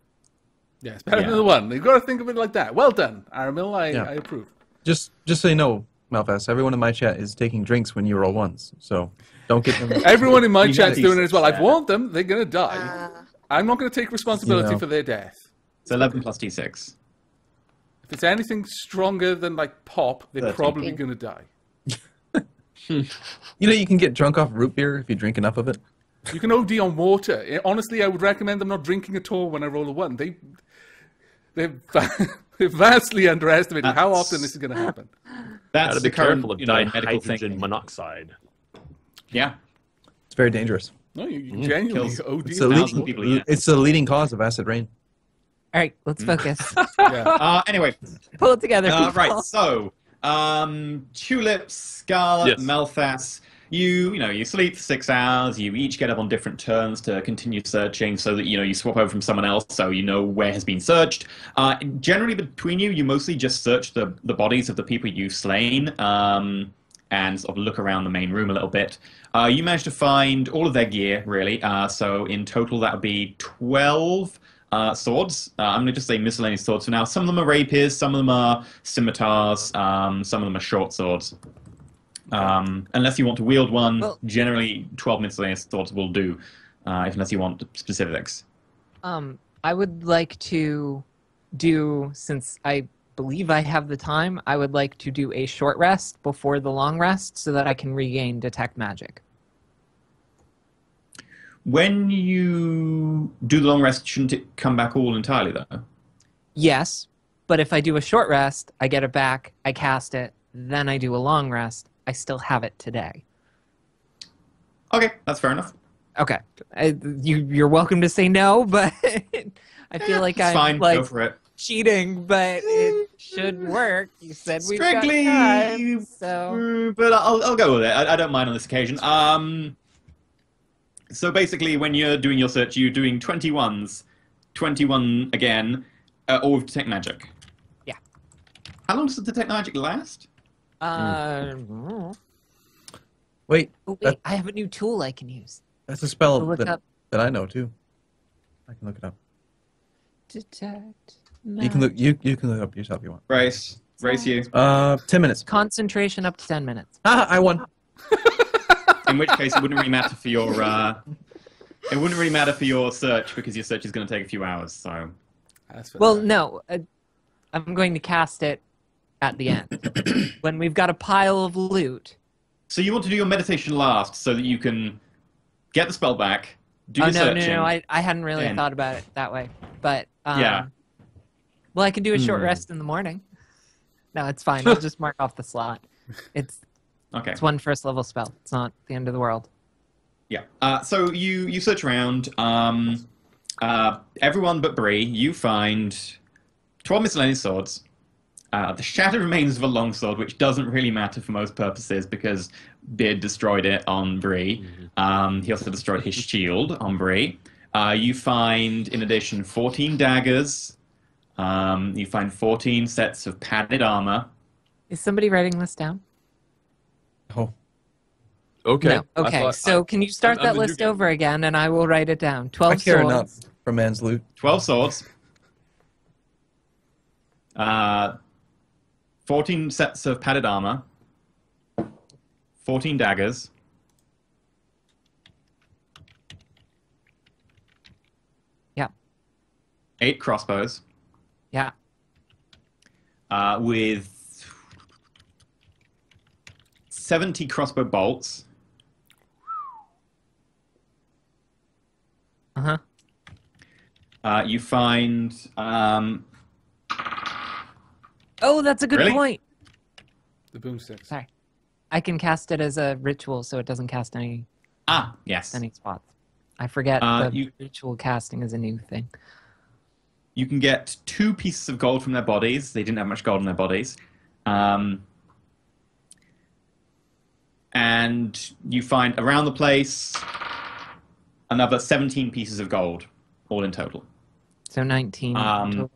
Yes, better Yeah. than the one. You've got to think of it like that. Well done, Aramil. I approve. Just so you know, Malfast, everyone in my chat is taking drinks when you roll ones, so don't get them. Everyone in my You chat's got doing it as well. I've D6 warned them. They're going to die. I'm not going to take responsibility You know. for their death. it's 11 plus d6. If it's anything stronger than like pop, they're 13. probably going to die. You know, you can get drunk off root beer if you drink enough of it. You can OD on water. Honestly, I would recommend them not drinking at all when I roll a 1. They're vastly underestimating how That's- often this is going to happen. That's Gotta the be careful current, of you know, medical dihydrogen thinking. monoxide. Yeah. It's very dangerous. No, you genuinely Kills OD. It's on the, Thousand water. people a year. it's the leading cause of acid rain. All right, let's focus. Yeah. Anyway, Pull it together. people. right. So, Tulips, Scarlet, Yes. Melfas. You sleep for 6 hours. You each get up on different turns to continue searching, so that you swap over from someone else, so you know where has been searched. Generally, between you mostly just search the bodies of the people you've slain, and sort of look around the main room a little bit. You managed to find all of their gear, really. So in total, that would be 12 swords. I'm going to just say miscellaneous swords for now. Some of them are rapiers, some of them are scimitars, some of them are short swords. Unless you want to wield one, Well- generally 12 miscellaneous swords will do, unless you want specifics. I would like to do, since I believe I have the time, I would like to do a short rest before the long rest so that I can regain detect magic. When you do the long rest, shouldn't it come back all entirely, though? Yes, but if I do a short rest, I get it back, I cast it, then I do a long rest, I still have it today. Okay, that's fair enough. Okay, you're welcome to say no, but I feel like It's I'm fine, like go for it. cheating, but it should work. You said we've got Strictly, time, so but I'll go with it. I don't mind on this occasion. So basically, when you're doing your search, you're doing 21s, 21 again, all with detect magic. Yeah. How long does the detect magic last? Wait, Oh, wait, that, I have a new tool I can use. that's a spell Look that, up that I know too. I can look it up. detect. You can look. You can look up yourself if you want. Race you. 10 minutes. Concentration up to 10 minutes. Ah, I won. In which case, it wouldn't really matter for your. It wouldn't really matter for your search because your search is going to take a few hours. So. That's fair. Well, no, I'm going to cast it at the end when we've got a pile of loot. So you want to do your meditation last, so that you can get the spell back. Do Oh your no, searching. no, I hadn't really and- thought about it that way. But Yeah. well, I can do a short rest in the morning. No, it's fine. I'll just mark off the slot. It's Okay. one first level spell. It's not the end of the world. Yeah. So you search around. Everyone but Bree, you find 12 miscellaneous swords. The shattered remains of a longsword, which doesn't really matter for most purposes because Beard destroyed it on Bree. He also destroyed his shield on Bree. You find, in addition, 14 daggers. You find 14 sets of padded armor. Is somebody writing this down? Oh, Okay. No. I Okay. thought- So can you start I'm that the new list game. over again, and I will write it down. 12 I care swords. enough for man's loot. 12 swords. 14 sets of padded armor. 14 daggers. Yeah. 8 crossbows. Yeah. With 70 crossbow bolts. Uh-huh. You find Oh, that's a good Really? point. the boomsticks. Sorry. I can cast it as a ritual, so it doesn't cast any yes. spots. I forget the you- ritual casting is a new thing. You can get 2 pieces of gold from their bodies. They didn't have much gold in their bodies. And you find around the place another 17 pieces of gold, all in total. So 19 total.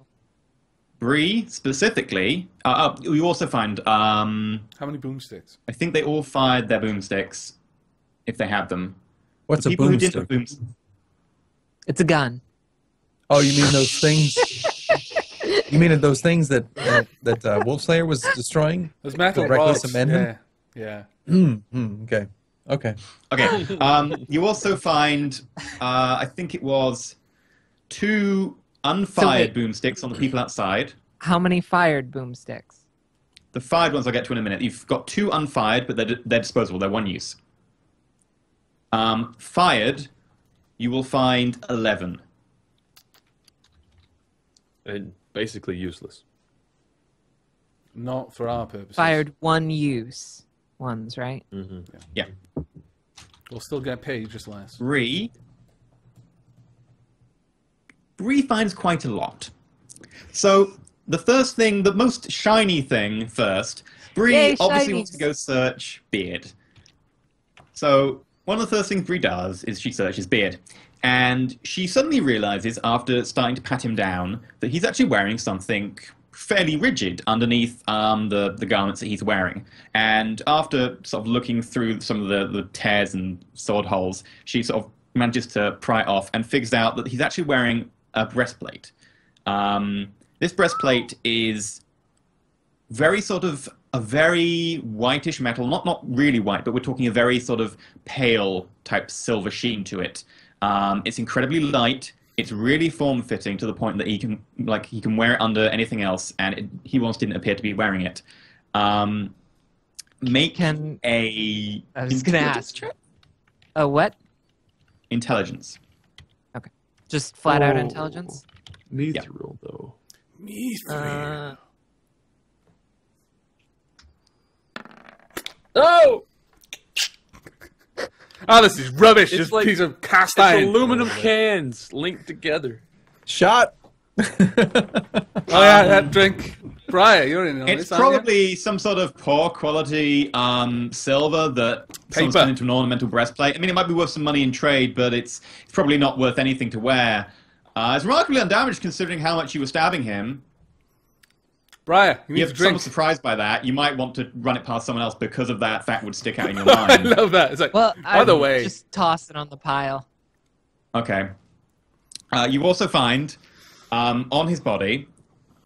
Bree, specifically, you also find, How many boomsticks? I think they all fired their boomsticks, if they had them. What's The a people who didn't boomstick? It's a gun. Oh, you mean those things? You mean those things that Wolf Slayer was destroying? Those metal The reckless rods. amendment? Yeah. Okay. Okay. Okay. You also find, I think it was 2 unfired boomsticks on the people outside. How many fired boomsticks? The fired ones I'll get to in a minute. You've got 2 unfired, but they're disposable. They're one use. Fired, you will find 11. And basically useless. Not for our purposes. Fired one use ones, right? Yeah. We'll still get paid, just less. Bree finds quite a lot. So the first thing, the most shiny thing first, Bree Yay, obviously shinies. wants to go search Beard. So one of the first things Bree does is she searches Beard. And she suddenly realizes, after starting to pat him down, that he's actually wearing something fairly rigid underneath the garments that he's wearing. And after sort of looking through some of the tears and sword holes, she sort of manages to pry it off and figures out that he's actually wearing a breastplate. This breastplate is very sort of a very whitish metal, not really white, but we're talking a very sort of pale type silver sheen to it. It's incredibly light. It's really form-fitting to the point that he can wear it under anything else, and he once didn't appear to be wearing it. Make Can- a I was gonna intelligence ask. check. A what? Intelligence. Just flat out Oh. intelligence? Mithril, though. Oh! Oh, this is rubbish. It's Just like- a piece of cast It's iron. aluminum cans linked together. Shot. Oh, yeah, that drink. Briar, you're in on It's this, aren't you? probably some sort of poor quality silver that someone's Paper. turned into an ornamental breastplate. I mean, it might be worth some money in trade, but it's probably not worth anything to wear. It's remarkably undamaged considering how much you were stabbing him. Briar, you need to If drink. someone's surprised by that, you might want to run it past someone else because of that fact would stick out in your I mind. love that. It's like, Well, by the I way, just toss it on the pile. Okay. You also find on his body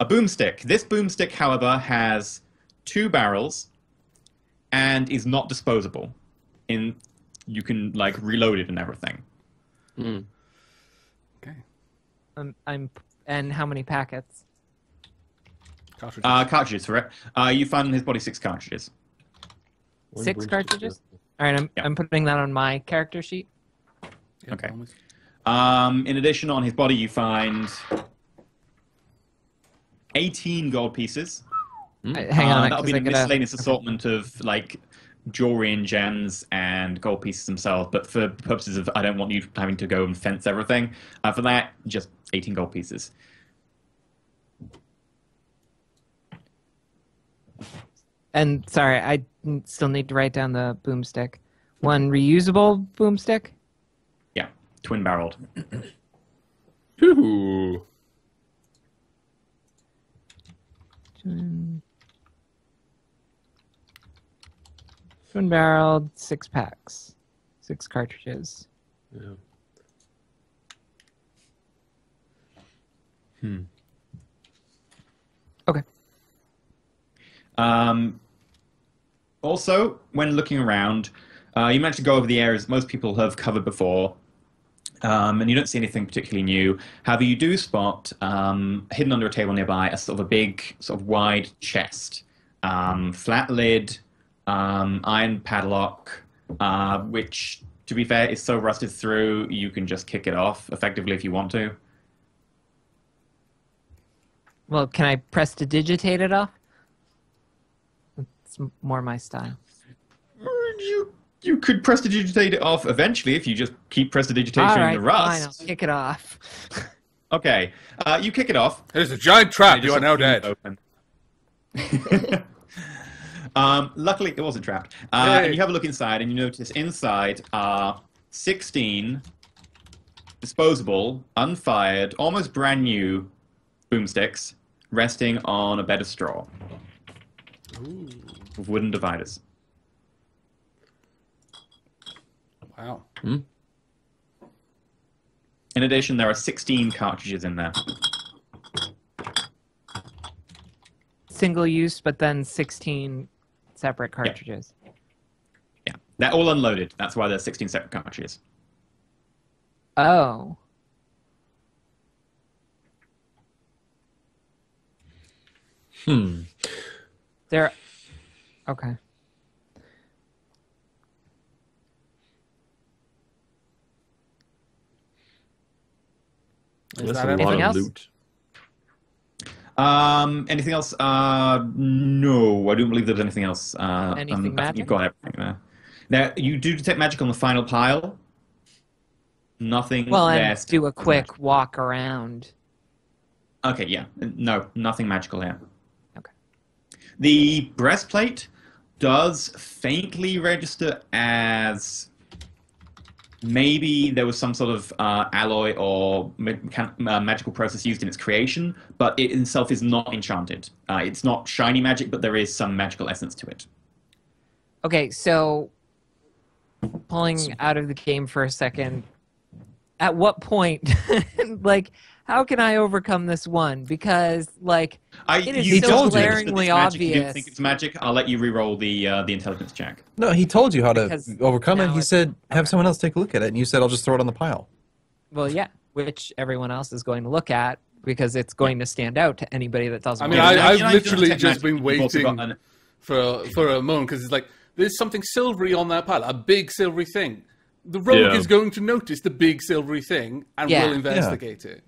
a boomstick. This boomstick, however, has 2 barrels and is not disposable. You can like reload it and everything. okay. And how many packets? Cartridges. Cartridges for it. You find on his body 6 cartridges. 6 cartridges? All right, I'm putting that on my character sheet. Yeah, okay. almost. In addition, on his body, you find 18 gold pieces. Hang on, That'll be because the I gotta. miscellaneous assortment of like jewelry and gems and gold pieces themselves. But for purposes of, I don't want you having to go and fence everything. For that, just 18 gold pieces. And sorry, I still need to write down the boomstick. 1 reusable boomstick. Yeah, twin-barreled. Ooh. Twin barreled, 6 packs, 6 cartridges. Yeah. Okay. Also, when looking around, you managed to go over the areas most people have covered before, and you don't see anything particularly new. However, you do spot, hidden under a table nearby, a sort of a big, sort of wide chest, flat lid, iron padlock, which, to be fair, is so rusted through you can just kick it off effectively if you want to. Well, can I prestidigitate it off? It's more my style. You could prestidigitate it off eventually if you just keep prestidigitating All right, the fine, rust. I'll kick it off. Okay, you kick it off. There's a giant trap. It You just are now sort of dead. open. Luckily, it wasn't trapped. Yay. And you have a look inside, and you notice inside are 16 disposable, unfired, almost brand new boomsticks resting on a bed of straw with wooden dividers. Wow. In addition, there are 16 cartridges in there. Single use, but then 16 separate cartridges. Yeah, they're all unloaded. That's why there's 16 separate cartridges. Oh. There. Okay. Is That's that a lot anything of else? loot. Anything else? No, I don't believe there's anything else. Anything I think magic? you've got everything there. Now, you do detect magic on the final pile. Nothing Well, there. and do a quick walk around. Okay, yeah. No, nothing magical here. Okay. The breastplate does faintly register as maybe there was some sort of alloy or magical process used in its creation, but it itself is not enchanted. It's not shiny magic, but there is some magical essence to it. Okay, so pulling out of the game for a second, at what point, like, how can I overcome this one? Because, like, it is You so told you it's glaringly magic. You didn't obvious. think it's magic? I'll let you re-roll the intelligence check. No, he told you how Because to overcome it. now He it's- said, have okay. someone else take a look at it. And you said, I'll just throw it on the pile. Well, yeah, which everyone else is going to look at because it's going to stand out to anybody that doesn't. I mean, want to. I've Now, literally detect just magic. been You've also waiting got an- for a moment because it's like there's something silvery on that pile, a big silvery thing. The rogue Yeah. is going to notice the big silvery thing and Yeah. will investigate it.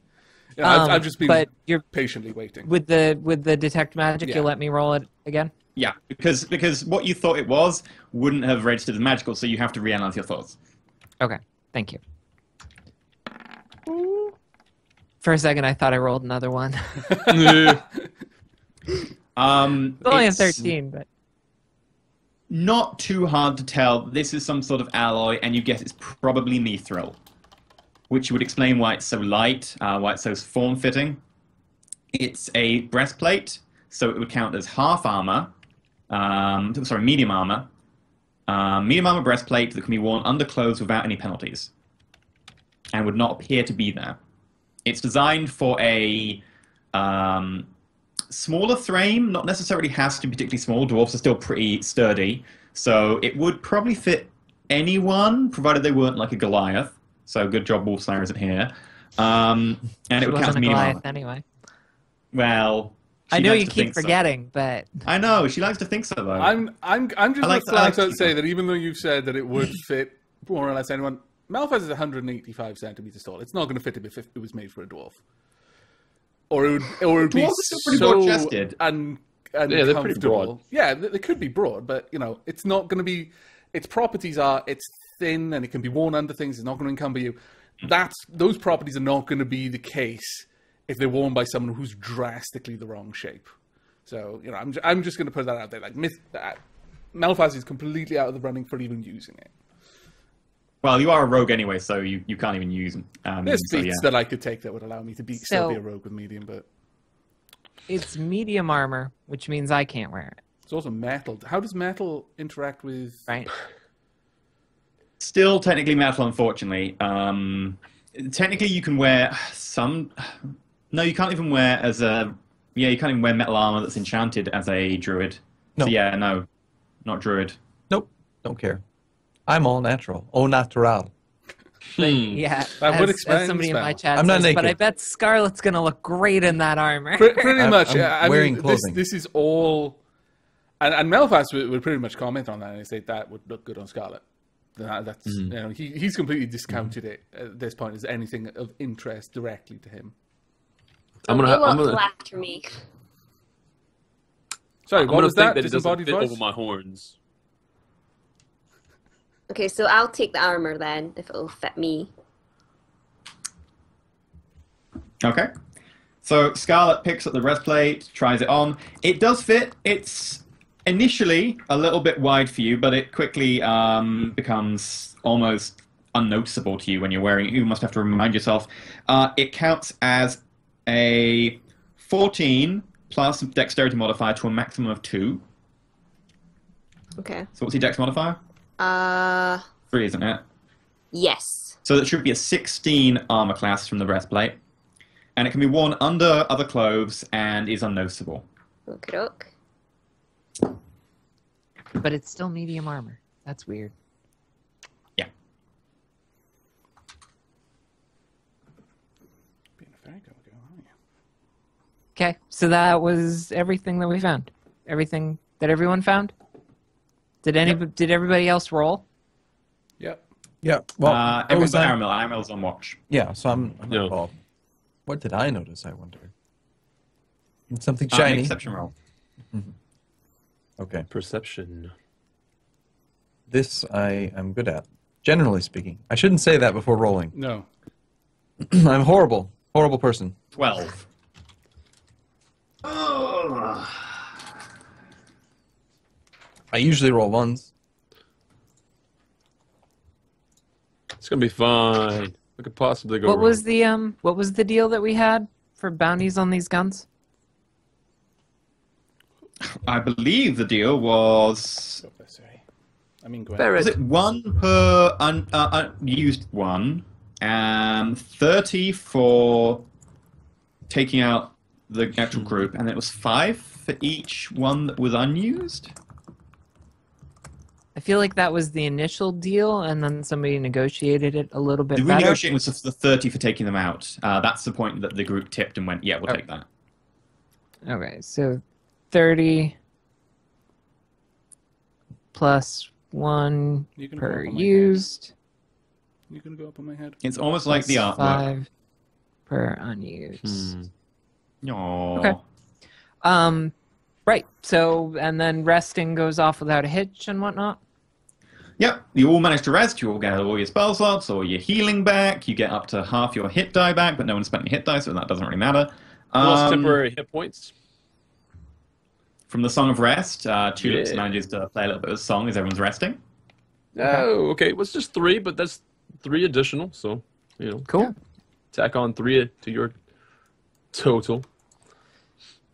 You know, I've just been but you're patiently waiting. with the detect magic. Yeah. You'll let me roll it again. Yeah, because what you thought it was wouldn't have registered as magical, so you have to reanalyze your thoughts. Okay, thank you. For a second, I thought I rolled another one. It's only a It's 13, but not too hard to tell. This is some sort of alloy, and you guess it's probably mithril, which would explain why it's so light, why it's so form-fitting. It's a breastplate, so it would count as half armor. Medium armor. Medium armor breastplate that can be worn under clothes without any penalties, and would not appear to be there. It's designed for a smaller frame, not necessarily has to be particularly small. Dwarves are still pretty sturdy, so it would probably fit anyone, provided they weren't like a Goliath. So good job, Wolfslayer isn't here. And it it would count as wasn't a medium Goliath armor. anyway. Well, I she know likes you to keep think so. forgetting, but I know she likes to think so though. I'm just I going like to flat out to- say that even though you've said that it would fit more or less anyone, Malphite is 185 centimeters tall. It's not going to fit him if it was made for a dwarf. Or it would be Dwarves are still pretty so broad-chested. uncomfortable. Yeah, they're pretty broad. Yeah, they could be broad, but you know, it's not going to be. Its properties are it's thin and it can be worn under things. It's not going to encumber you. Those properties are not going to be the case if they're worn by someone who's drastically the wrong shape. So you know, I'm just going to put that out there. Like Malphite is completely out of the running for even using it. Well, you are a rogue anyway, so you can't even use them. There's so, feats that I could take that would allow me to still be a rogue with medium, but it's medium armor, which means I can't wear it, it's also metal. How does metal interact with? right? Still technically metal, unfortunately. Technically, you can wear some. No, you can't even wear as a. Yeah, you can't even wear metal armor that's enchanted as a druid. No. So yeah, no, not druid. Nope. Don't care. I'm all natural. Au natural. Yeah, That would as explain somebody in the my spell. chat I'm not says, but I naked. bet Scarlet's gonna look great in that armor. Pretty I'm- much. I'm I mean, wearing clothing. This is all, and Malphite would pretty much comment on that and say that would look good on Scarlet. That's you know, he's completely discounted it at this point as anything of interest directly to him. I'm You gonna won't flatter me. Sorry, I'm what gonna was think that? that it doesn't Disembodied fit voice? over my horns. Okay, so I'll take the armor then, if it'll fit me. Okay. So Scarlet picks up the breastplate, tries it on. It does fit. It's initially a little bit wide for you, but it quickly becomes almost unnoticeable to you when you're wearing it. You must have to remind yourself. It counts as a 14 plus dexterity modifier to a maximum of 2. Okay. So what's your dex modifier? 3, isn't it? Yes. So that should be a 16 armor class from the breastplate. And it can be worn under other clothes and is unnoticeable. Okie-doke. But it's still medium armor. That's weird. Yeah. Being a very good girl, aren't you? Okay, so that was everything that we found. Everything that everyone found. Did everybody else roll? Yep. Yeah. Well, everyone's was Aramil. Aramel's on watch. yeah. So I'm not Yeah. involved. What did I notice? I wonder. Something Make shiny. a perception roll. Okay. Perception. This I am good at. Generally speaking, I shouldn't say that before rolling. No. I'm horrible. Horrible person. 12. Oh. I usually roll ones. It's gonna be fine. We could possibly go. What wrong. was the deal that we had for bounties on these guns? I believe the deal was... Oh, sorry. I mean, go Barrett. Was it 1 per unused one, and 30 for taking out the actual group, and it was 5 for each one that was unused? I feel like that was the initial deal, and then somebody negotiated it a little bit The better. renegotiating was the 30 for taking them out. That's the point that the group tipped and went, yeah, we'll take that. Okay, so 30 plus 1 You can per go up on my used. You can go up on my head. It's almost like the plus artwork. 5 per unused. Aww. Okay. Right. So, and then resting goes off without a hitch and whatnot. Yep, you all manage to rest, you all get all your spell slots or your healing back, you get up to half your hit die back, but no one spent any hit die, so that doesn't really matter. Plus temporary hit points. From the Song of Rest, Tulips Yeah. manages to play a little bit of song as everyone's resting. Oh, okay. It was just 3, but that's 3 additional. So, Cool. tack on 3 to your total.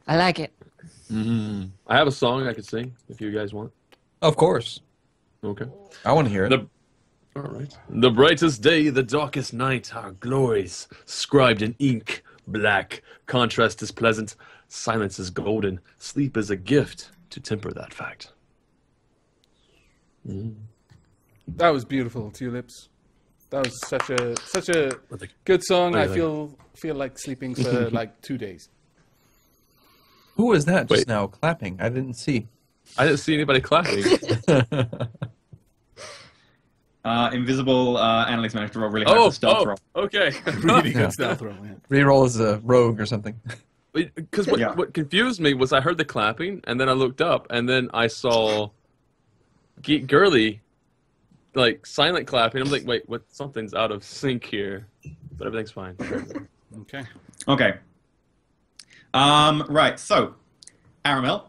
I like it. I have a song I could sing if you guys want. Of course. Okay. I want to hear it. All right. The brightest day, the darkest night, our glories, scribed in ink, black. Contrast is pleasant, silence is golden, sleep is a gift to temper that fact. That was beautiful, Tulips. That was such a good song. I feel like sleeping for like 2 days. Who was that just Wait. now clapping? I didn't see. I didn't see anybody clapping. Invisible Annalise managed to roll really high for stealth roll. Okay. Really good stealth roll. Yeah. Reroll as a rogue or something. Because Yeah. what confused me was I heard the clapping, and then I looked up, and then I saw Geek Girly, like, silent clapping. I'm like, wait, what? Something's out of sync here. But everything's fine. Okay. Okay. Right, so, Aramel,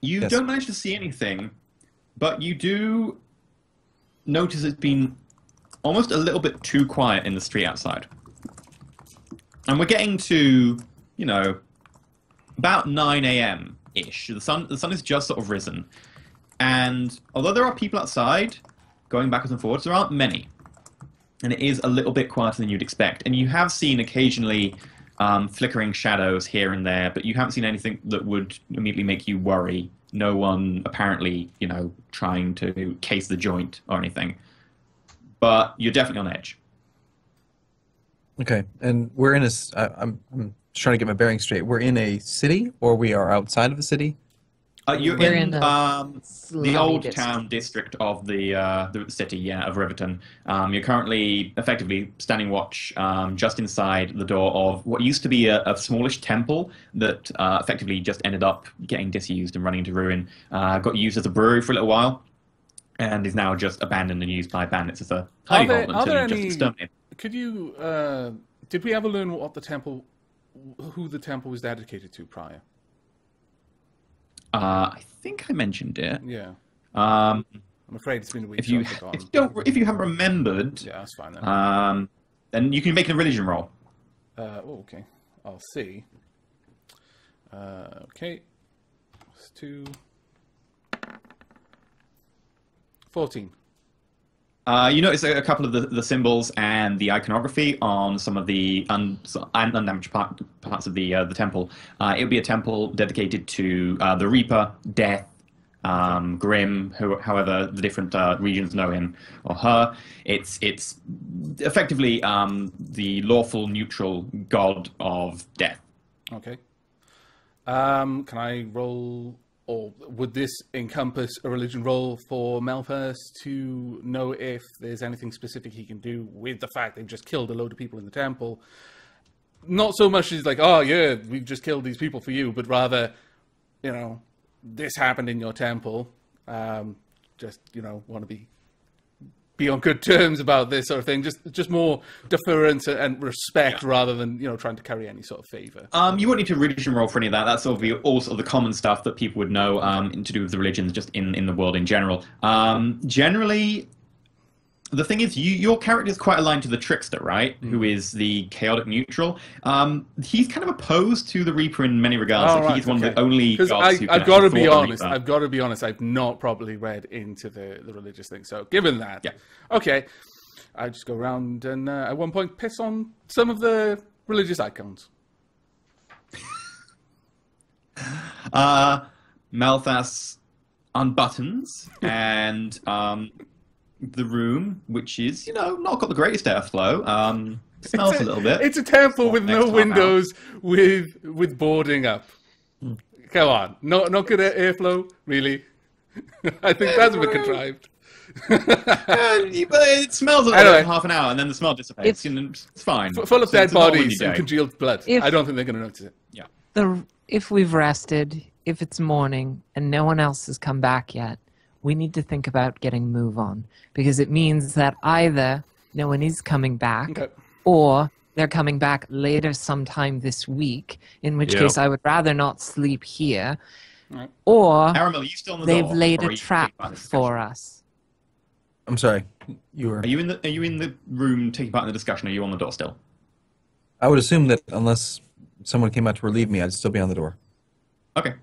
you Yes. don't manage to see anything, but you do notice it's been almost a little bit too quiet in the street outside. And we're getting to, about 9 a.m.-ish. The sun has just sort of risen. And although there are people outside going backwards and forwards, there aren't many. And it is a little bit quieter than you'd expect. And you have seen occasionally flickering shadows here and there, but you haven't seen anything that would immediately make you worry. No one apparently, trying to case the joint or anything. But you're definitely on edge. Okay, and we're in I'm just trying to get my bearings straight. We're in a city, or we are outside of a city? You're We're in in the slummy old district. town district of the city, of Riverton. You're currently effectively standing watch just inside the door of what used to be a smallish temple that effectively just ended up getting disused and running into ruin. Got used as a brewery for a little while, and is now just abandoned and used by bandits as a hidey hole Are until there you just any? exterminate. Could you? Did we ever learn who the temple was dedicated to prior? I think I mentioned it. Yeah. Um, I'm afraid it's been a week. if you so I've if you forgotten. don't if you haven't remembered, Yeah, that's fine then. then you can make a religion roll. Okay. I'll see. Okay. It's 2. 14. You notice a couple of the symbols and the iconography on some of the undamaged parts of the temple. It would be a temple dedicated to the Reaper, Death, Grim, however the different regions know him or her. It's effectively the lawful neutral god of death. Okay. Can I roll, or would this encompass a religion roll for Malphas to know if there's anything specific he can do with the fact they've just killed a load of people in the temple? Not so much as like, oh yeah, we've just killed these people for you, but rather, you know, this happened in your temple. Just, you know, want to be on good terms about this sort of thing. Just more deference and respect rather than, you know, trying to carry any sort of favor. You won't need to religion roll for any of that. That's sort of all sort of the common stuff that people would know to do with the religions just in the world in general. Generally, the thing is, your character is quite aligned to the Trickster, right? Who is the chaotic neutral. He's kind of opposed to the Reaper in many regards. Like, he's one of the only gods who can I've got to be thwart the honest. Reaper. I've got to be honest. I've not properly read into the religious thing. So given that, okay, I just go around and at one point piss on some of the religious icons. Malphas unbuttons and the room, which is, you know, not got the greatest airflow, smells a little bit. It's a temple with no windows, with boarding up. Come on, not good at airflow, really. I think that's a bit contrived. It smells a little bit for half an hour, and then the smell dissipates. It's fine. Full of dead bodies and congealed blood. If- I don't think they're going to notice it. Yeah. If we've rested, if it's morning, and no one else has come back yet, we need to think about getting move on, because it means that either no one is coming back, or they're coming back later sometime this week, in which case I would rather not sleep here, or Aramil, are you still on the they've door, laid or are a you trap taking part in the for discussion? us. I'm sorry. You were. Are you in the room taking part in the discussion, or are you on the door still? I would assume that unless someone came out to relieve me, I'd still be on the door. Okay.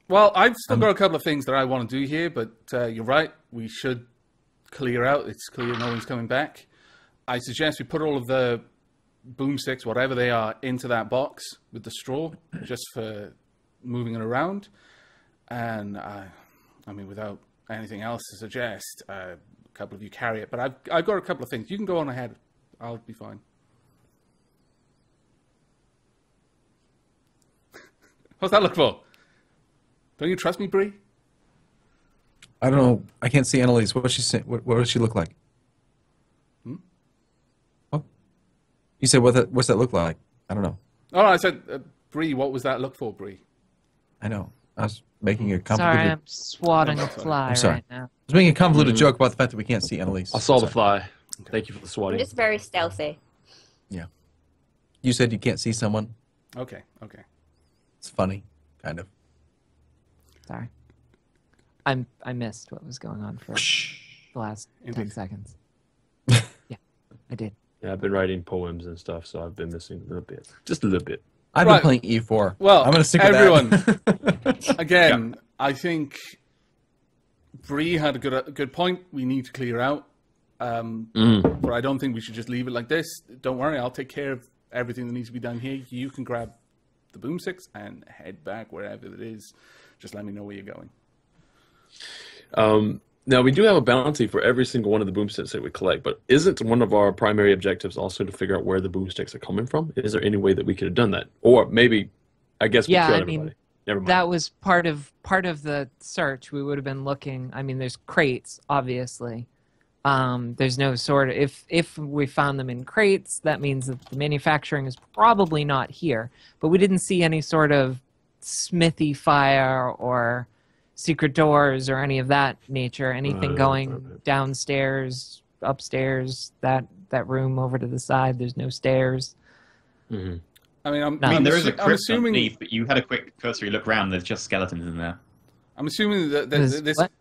Well, I've still got a couple of things that I want to do here, but you're right. We should clear out. It's clear no one's coming back. I suggest we put all of the boomsticks, whatever they are, into that box with the straw, just for moving it around. And, I mean, without anything else to suggest, a couple of you carry it. But I've got a couple of things. You can go on ahead. I'll be fine. What's that look for? Don't you trust me, Bree? I don't know. I can't see Annalise. What does she say? What does she look like? Oh, you said what's that look like? I don't know. Oh, I said, Bree, what was that look for, Bree? I know. I was making a convoluted. Sorry, I'm swatting a fly I'm sorry. right now. I was making a convoluted joke about the fact that we can't see Annalise. I saw the Sorry. fly. Thank you for the I'm swatting. just very stealthy. Yeah. You said you can't see someone. Okay. It's funny, kind of. Sorry. I missed what was going on for the last 10 seconds. Yeah, I did. Yeah, I've been writing poems and stuff, so I've been missing a little bit. Just a little bit. I've Right. been playing E4. Well, I'm going to stick with everyone, that. again, I think Bree had a good point. We need to clear out. But I don't think we should just leave it like this. Don't worry, I'll take care of everything that needs to be done here. You can grab the boomsticks and head back wherever it is. Just let me know where you're going. Now, we do have a bounty for every single one of the boomsticks that we collect, but isn't one of our primary objectives also to figure out where the boomsticks are coming from? Is there any way that we could have done that? Or maybe, I guess we Yeah, killed I everybody. mean, Never mind. that was part of the search. We would have been looking. I mean, there's crates, obviously. There's no sort of if we found them in crates, that means that the manufacturing is probably not here. But we didn't see any sort of smithy fire or secret doors or any of that nature. Anything going downstairs, upstairs, that room over to the side. There's no stairs. Mm-hmm. I mean, I mean, there is a I'm crypt assuming. underneath, but you had a quick cursory look around. There's just skeletons in there. I'm assuming that There's this what?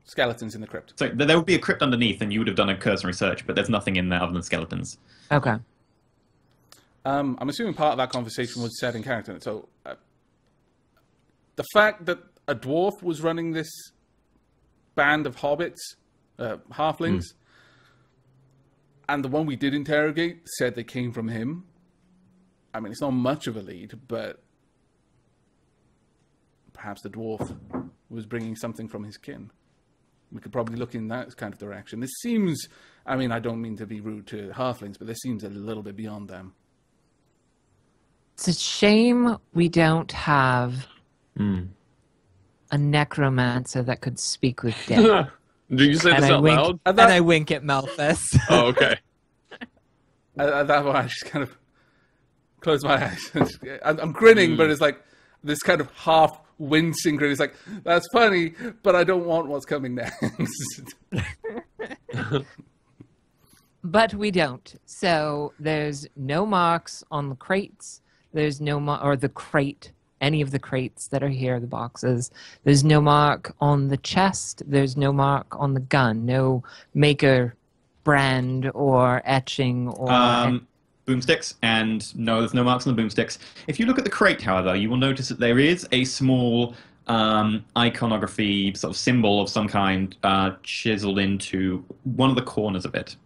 skeletons in the crypt. So there would be a crypt underneath, and you would have done a cursory search, but there's nothing in there other than skeletons. Okay. I'm assuming part of that conversation was said in character. So the fact that a dwarf was running this band of hobbits, halflings, and the one we did interrogate said they came from him. I mean, it's not much of a lead, but perhaps the dwarf was bringing something from his kin. We could probably look in that kind of direction. This seems, I mean, I don't mean to be rude to halflings, but this seems a little bit beyond them. It's a shame we don't have a necromancer that could speak with dead. Do you say this out loud? And I wink at Malthus. Oh, okay. At that point, I just kind of close my eyes. I'm grinning, but it's like this kind of half wincing grin. It's like, that's funny, but I don't want what's coming next. But we don't. So there's no marks on the crates. There's no or the crate, any of the crates that are here, the boxes. There's no mark on the chest. There's no mark on the gun. No maker brand or etching or... boomsticks, and no, there's no marks on the boomsticks. If you look at the crate, however, you will notice that there is a small iconography sort of symbol of some kind chiseled into one of the corners of it.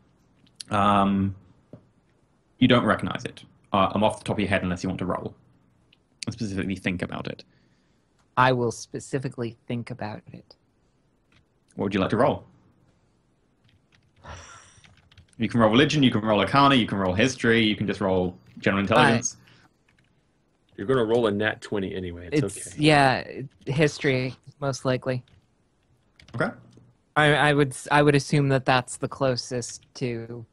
You don't recognize it. I'm off the top of your head unless you want to roll and specifically think about it. I will specifically think about it. What would you like to roll? You can roll religion, you can roll arcana, you can roll history, you can just roll general intelligence. You're going to roll a nat 20 anyway. It's okay. Yeah, history, most likely. Okay. I would assume that that's the closest to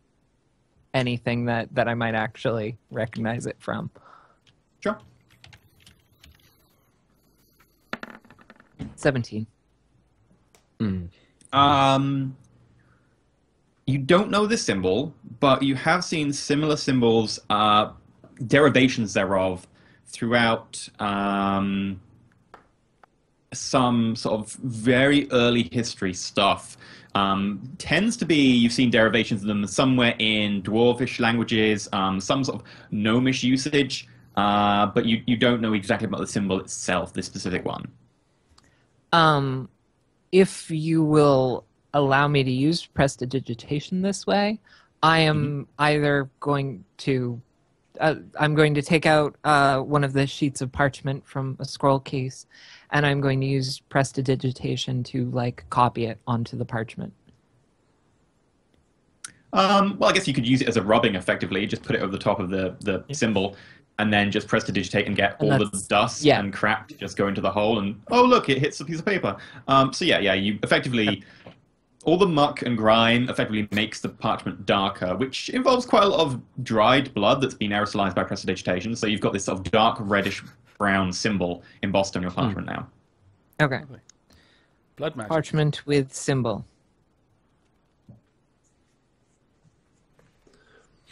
anything that I might actually recognize it from. Sure. 17. You don't know this symbol, but you have seen similar symbols, derivations thereof, throughout some sort of very early history stuff. Tends to be, you've seen derivations of them somewhere in dwarvish languages, some sort of gnomish usage, but you don't know exactly about the symbol itself, this specific one. If you will allow me to use prestidigitation this way, I am either going to I'm going to take out one of the sheets of parchment from a scroll case, and I'm going to use prestidigitation to like copy it onto the parchment. Well, I guess you could use it as a rubbing effectively. Just put it over the top of the symbol, and then just prestidigitate and get all the dust and crap to just go into the hole. And oh, look, it hits a piece of paper. So yeah, you effectively. All the muck and grime effectively makes the parchment darker, which involves quite a lot of dried blood that's been aerosolized by prestidigitation. So you've got this sort of dark reddish-brown symbol embossed on your parchment now. Okay. Blood magic. Parchment with symbol.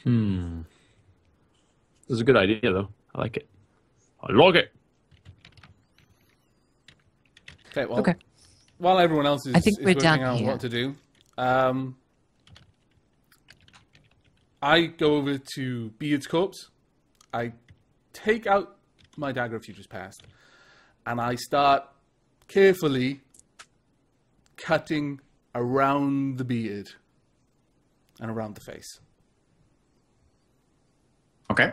This is a good idea, though. I like it. I log it. Okay, well... Okay. While everyone else is working out what to do, I go over to Beard's corpse. I take out my dagger of futures past, and I start carefully cutting around the beard and around the face. Okay.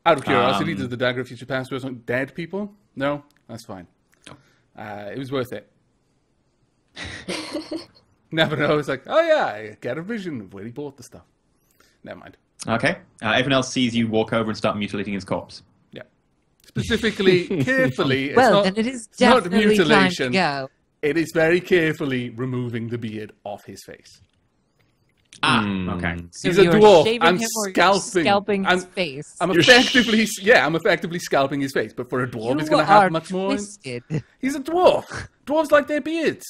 Out of curiosity, does the dagger of future past work on dead people? No? That's fine. It was worth it. Never know. It's like, oh yeah, I get a vision of where he bought the stuff. Never mind. Okay. Everyone else sees you walk over and start mutilating his corpse. Yeah. Specifically, carefully. Well, then it is definitely not mutilation. Time to go. It is very carefully removing the beard off his face. Okay. So he's a you're dwarf. shaving I'm him or scalping his face. I'm effectively scalping his face. But for a dwarf, he's going to have much more. Twisted. He's a dwarf. Dwarves like their beards.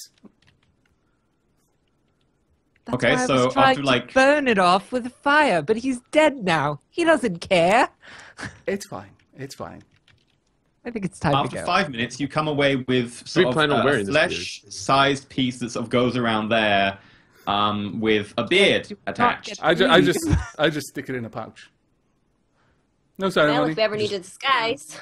That's Okay, why I so was trying after like to burn it off with fire, but he's dead now. He doesn't care. It's fine. It's fine. I think it's time to after go. 5 minutes, you come away with sort of a flesh-sized piece that sort of goes around there. With a beard attached. I just stick it in a pouch. No ceremony. Well, if we ever need a disguise.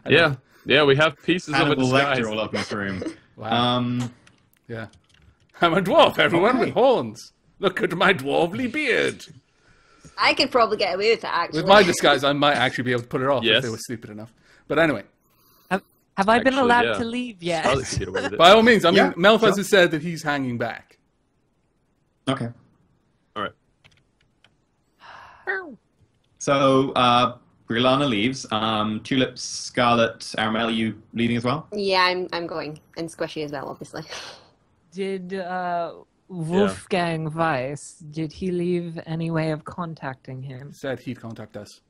Yeah, we have pieces of a Hannibal disguise. Lecter all up in this room. Wow. Yeah. I'm a dwarf, everyone, Okay. with horns. Look at my dwarfly beard. I could probably get away with it, actually. With my disguise, I might actually be able to pull it off if Yes. they were stupid enough. But anyway, Have I been Actually, allowed yeah. to leave yet? Scarlet can get away with it. by all means, I mean, Yeah, Melfas sure. has said that he's hanging back. Okay. All right. So, Brilana leaves. Tulip, Scarlet, Aramel, are you leaving as well? Yeah, I'm going. And Squishy as well, obviously. Did Wolfgang Weiss, did he leave any way of contacting him? Said he'd contact us.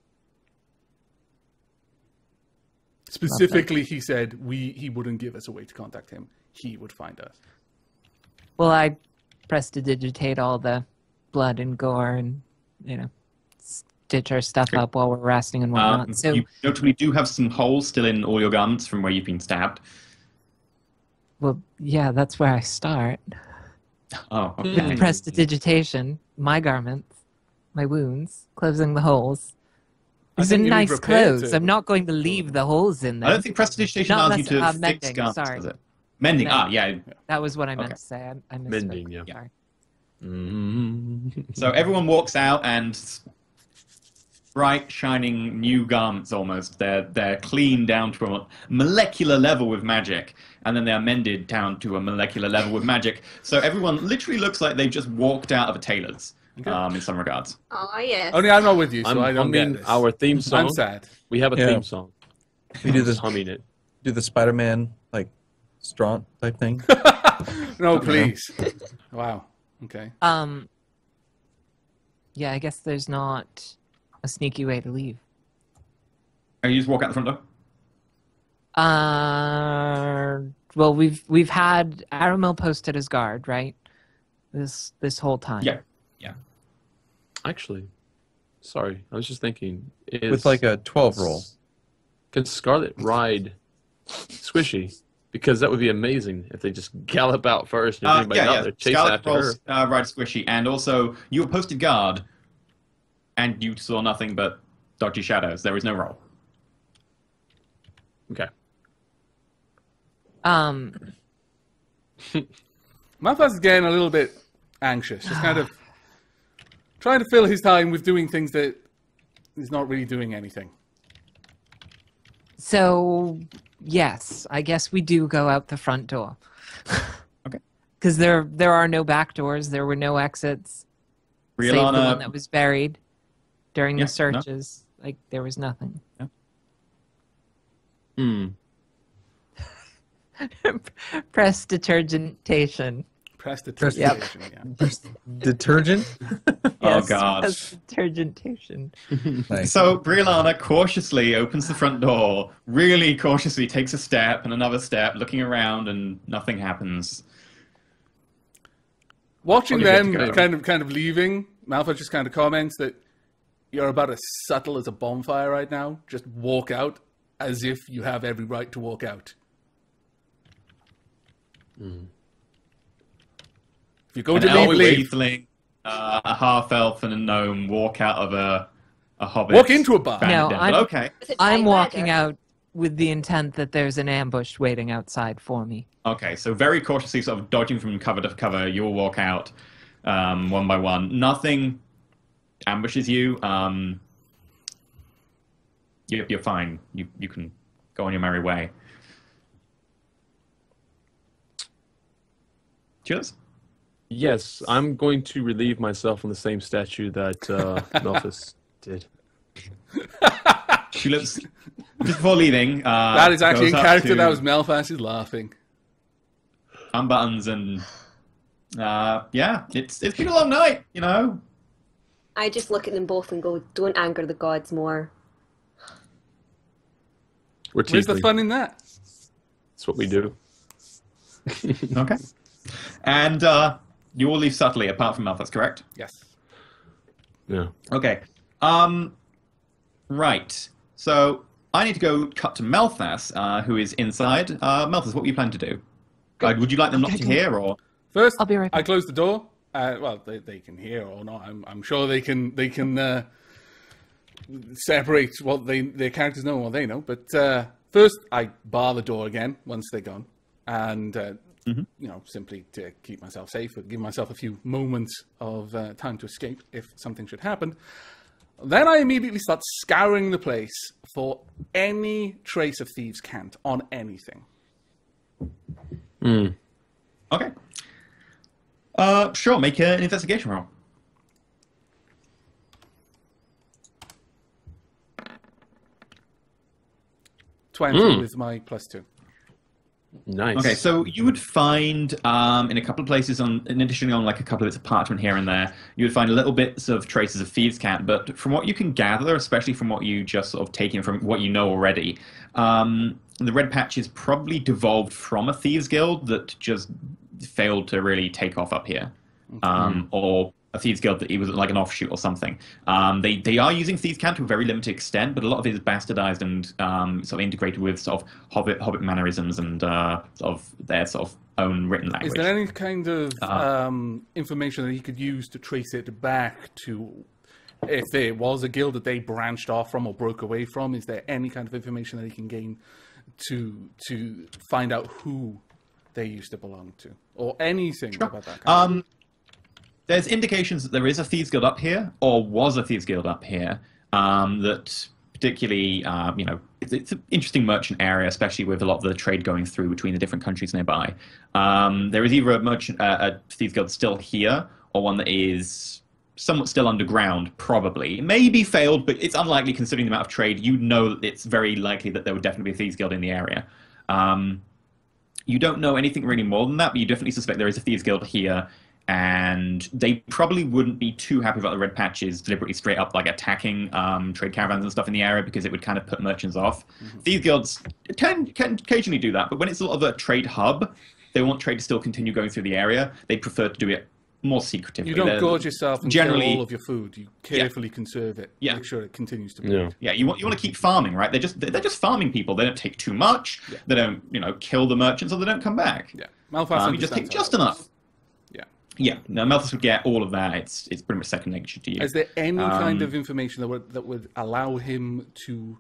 Specifically, he said he wouldn't give us a way to contact him. He would find us. Well, I prestidigitate all the blood and gore and, stitch our stuff up while we're resting and whatnot. So, You notably do have some holes still in all your garments from where you've been stabbed. well, yeah, that's where I start. Oh, With okay. prestidigitation, my garments, my wounds, closing the holes. I These are think you need nice repair clothes. to- I'm not going to leave the holes in them. I don't think prestidigitation Not allows you to unless- fix mending, garments, sorry. does it? Mending. Ah, yeah. That was what I meant Okay. to say. I misspoke. Mending, yeah. Sorry. So everyone walks out and bright, shining new garments almost. They're clean down to a molecular level with magic, and then they're mended down to a molecular level with magic. So everyone literally looks like they've just walked out of a tailor's, in some regards. Oh, yes. Only I'm not with you, so I'm I don't get humming this. our theme song. I'm sad. We have a Yeah. theme song. We do this. Humming it. Do the Spider-Man like straunt type thing. No, please. Wow. Okay. Yeah, I guess there's not a sneaky way to leave. Oh, you just walk out the front door? Well, we've had Aramil posted as guard, right? This whole time. Yeah. Actually, sorry, I was just thinking. With like a 12 roll. Can Scarlet ride Squishy? Because that would be amazing if they just gallop out first and everybody out there chase Scarlet after her. rolls, ride Squishy, and also you were posted guard, and you saw nothing but dodgy shadows. There is no roll. Okay. Malphas is getting a little bit anxious. Just kind of trying to fill his time with doing things that he's not really doing anything. So, yes, I guess we do go out the front door. Okay. Because there are no back doors. There were no exits. Save the one that Briolana, was buried during Yeah, the searches. Like, there was nothing. Prestidigitation. Prestidigitation, yeah. Detergent. oh Yes, god. Prestidigitation. Nice. So Briolana cautiously opens the front door, really cautiously takes a step and another step, looking around, and nothing happens. Watching Probably them good to go. kind of leaving, Malphas just kind of comments that you're about as subtle as a bonfire right now. Just walk out as if you have every right to walk out. If you're going to An leave, elf, leave. tiefling, a half elf, and a gnome walk out of a hobbit. Walk into a bar. bandit No, den. I'm- But okay. With a I'm giant walking ladder. out with the intent that there's an ambush waiting outside for me. Okay, so very cautiously, sort of dodging from cover to cover, you'll walk out one by one. Nothing ambushes you. You're fine. You can go on your merry way. Cheers. Yes, I'm going to relieve myself on the same statue that Melphas did. She looks just before leaving. That is actually in goes up character. to That was Malphas is laughing. unbuttons and yeah, it's been a long night, you know. I just look at them both and go, don't anger the gods more. We're Where's the teasing. fun in that? That's what we do. Okay, and you all leave subtly, apart from Malphas, correct? Yes. Yeah. Okay. Right. So I need to go cut to Malphas, who is inside. Malphas, what were you planning to do? Would you like them not to hear, or First, I'll be right I back. close the door. Well, they can hear or not. I'm sure they can separate what their characters know and what they know. But first, I bar the door again once they're gone. and simply to keep myself safe, and give myself a few moments of time to escape if something should happen. Then I immediately start scouring the place for any trace of thieves' cant on anything. Okay. Sure, make an investigation roll. 20 with my +2. Nice. Okay, so you would find in a couple of places, in addition on like a couple of bits of parchment here and there, you would find little bits of traces of thieves' cant. But from what you can gather, especially from what you just sort of taken from what you know already, the red patch is probably devolved from a thieves' guild that just failed to really take off up here, or a thieves' guild that it was like an offshoot or something. They are using thieves' cant to a very limited extent, but a lot of it is bastardized and sort of integrated with sort of hobbit mannerisms and sort of their sort of own written language. Is there any kind of information that he could use to trace it back to, if there was a guild that they branched off from or broke away from? Is there any kind of information that he can gain to find out who they used to belong to, or anything about that kind of There's indications that there is a thieves guild up here, or was a thieves guild up here, that particularly, it's an interesting merchant area, especially with a lot of the trade going through between the different countries nearby. There is either a thieves guild still here, or one that is somewhat still underground, probably. It may be failed, but it's unlikely considering the amount of trade. You know that it's very likely that there would definitely be a thieves guild in the area. You don't know anything really more than that, but you definitely suspect there is a thieves guild here. And they probably wouldn't be too happy about the red patches deliberately straight up like attacking trade caravans and stuff in the area, because it would kind of put merchants off. These guilds can occasionally do that, but when it's a lot of a trade hub, they want trade to still continue going through the area. They prefer to do it more secretively. You don't gorge yourself and kill all of your food. You carefully conserve it. Make sure it continues to build. Yeah, you want to keep farming, right? They're just farming people. They don't take too much. They don't kill the merchants, or they don't come back. Yeah, Malphas you just take just enough. Yeah, no, Malthus would get all of that. It's pretty much second nature to you. Is there any kind of information that would allow him to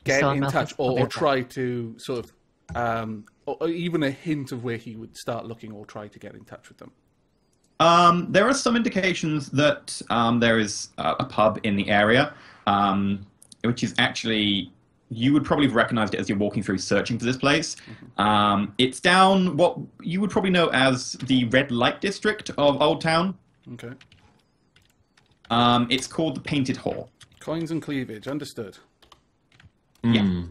get in touch, or try to sort of, or even a hint of where he would start looking or try to get in touch with them? There are some indications that there is a pub in the area, which is actually... You would probably have recognized it as you're walking through searching for this place. It's down what you would probably know as the red light district of Old Town. Okay. It's called the Painted Hall. Coins and cleavage, understood. Yeah.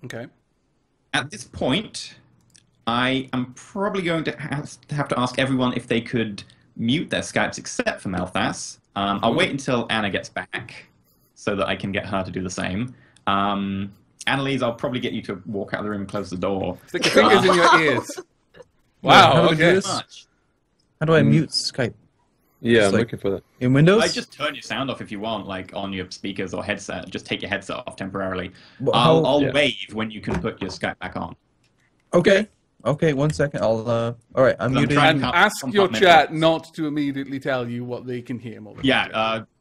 Okay. At this point, I am probably going to have to ask everyone if they could mute their Skypes except for Malphas. I'll wait until Anna gets back so that I can get her to do the same. Annalise, I'll probably get you to walk out of the room and close the door. Stick your fingers in your ears. Wow, okay. How do I mute Skype? Yeah, I'm looking for that. In Windows? I just turn your sound off if you want, like on your speakers or headset. Just take your headset off temporarily. Well, I'll wave when you can put your Skype back on. Okay. Okay, 1 second. All right, I'm muting. And ask your chat not to immediately tell you what they can hear.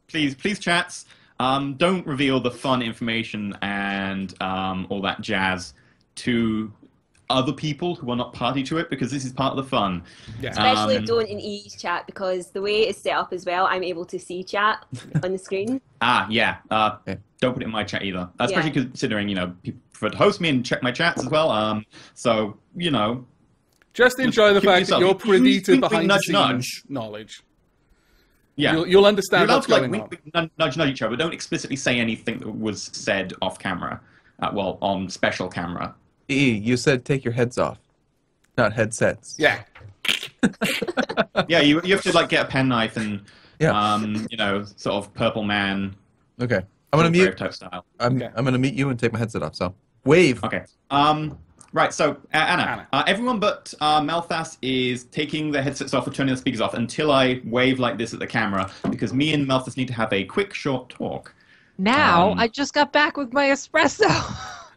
Please, chats. Don't reveal the fun information and all that jazz to other people who are not party to it, because this is part of the fun. Yeah. Especially don't in E's chat, because the way it's set up as well, I'm able to see chat on the screen. Don't put it in my chat either. Especially considering, people prefer to host me and check my chats as well. Just enjoy the fact that you're privy to behind the nudge, scenes nudge. knowledge. Yeah. You'll understand You're what's allowed to, going on. nudge each other, but don't explicitly say anything that was said off camera. On special camera. You said take your heads off, not headsets. Yeah. Yeah, you have to get a penknife and sort of purple man. Okay, I'm gonna mute. Style. I'm gonna mute you and take my headset off. So wave. Okay. Right. So Anna. Everyone but Malphas is taking their headsets off or turning the speakers off until I wave like this at the camera, because me and Malphas need to have a quick, short talk. Now I just got back with my espresso.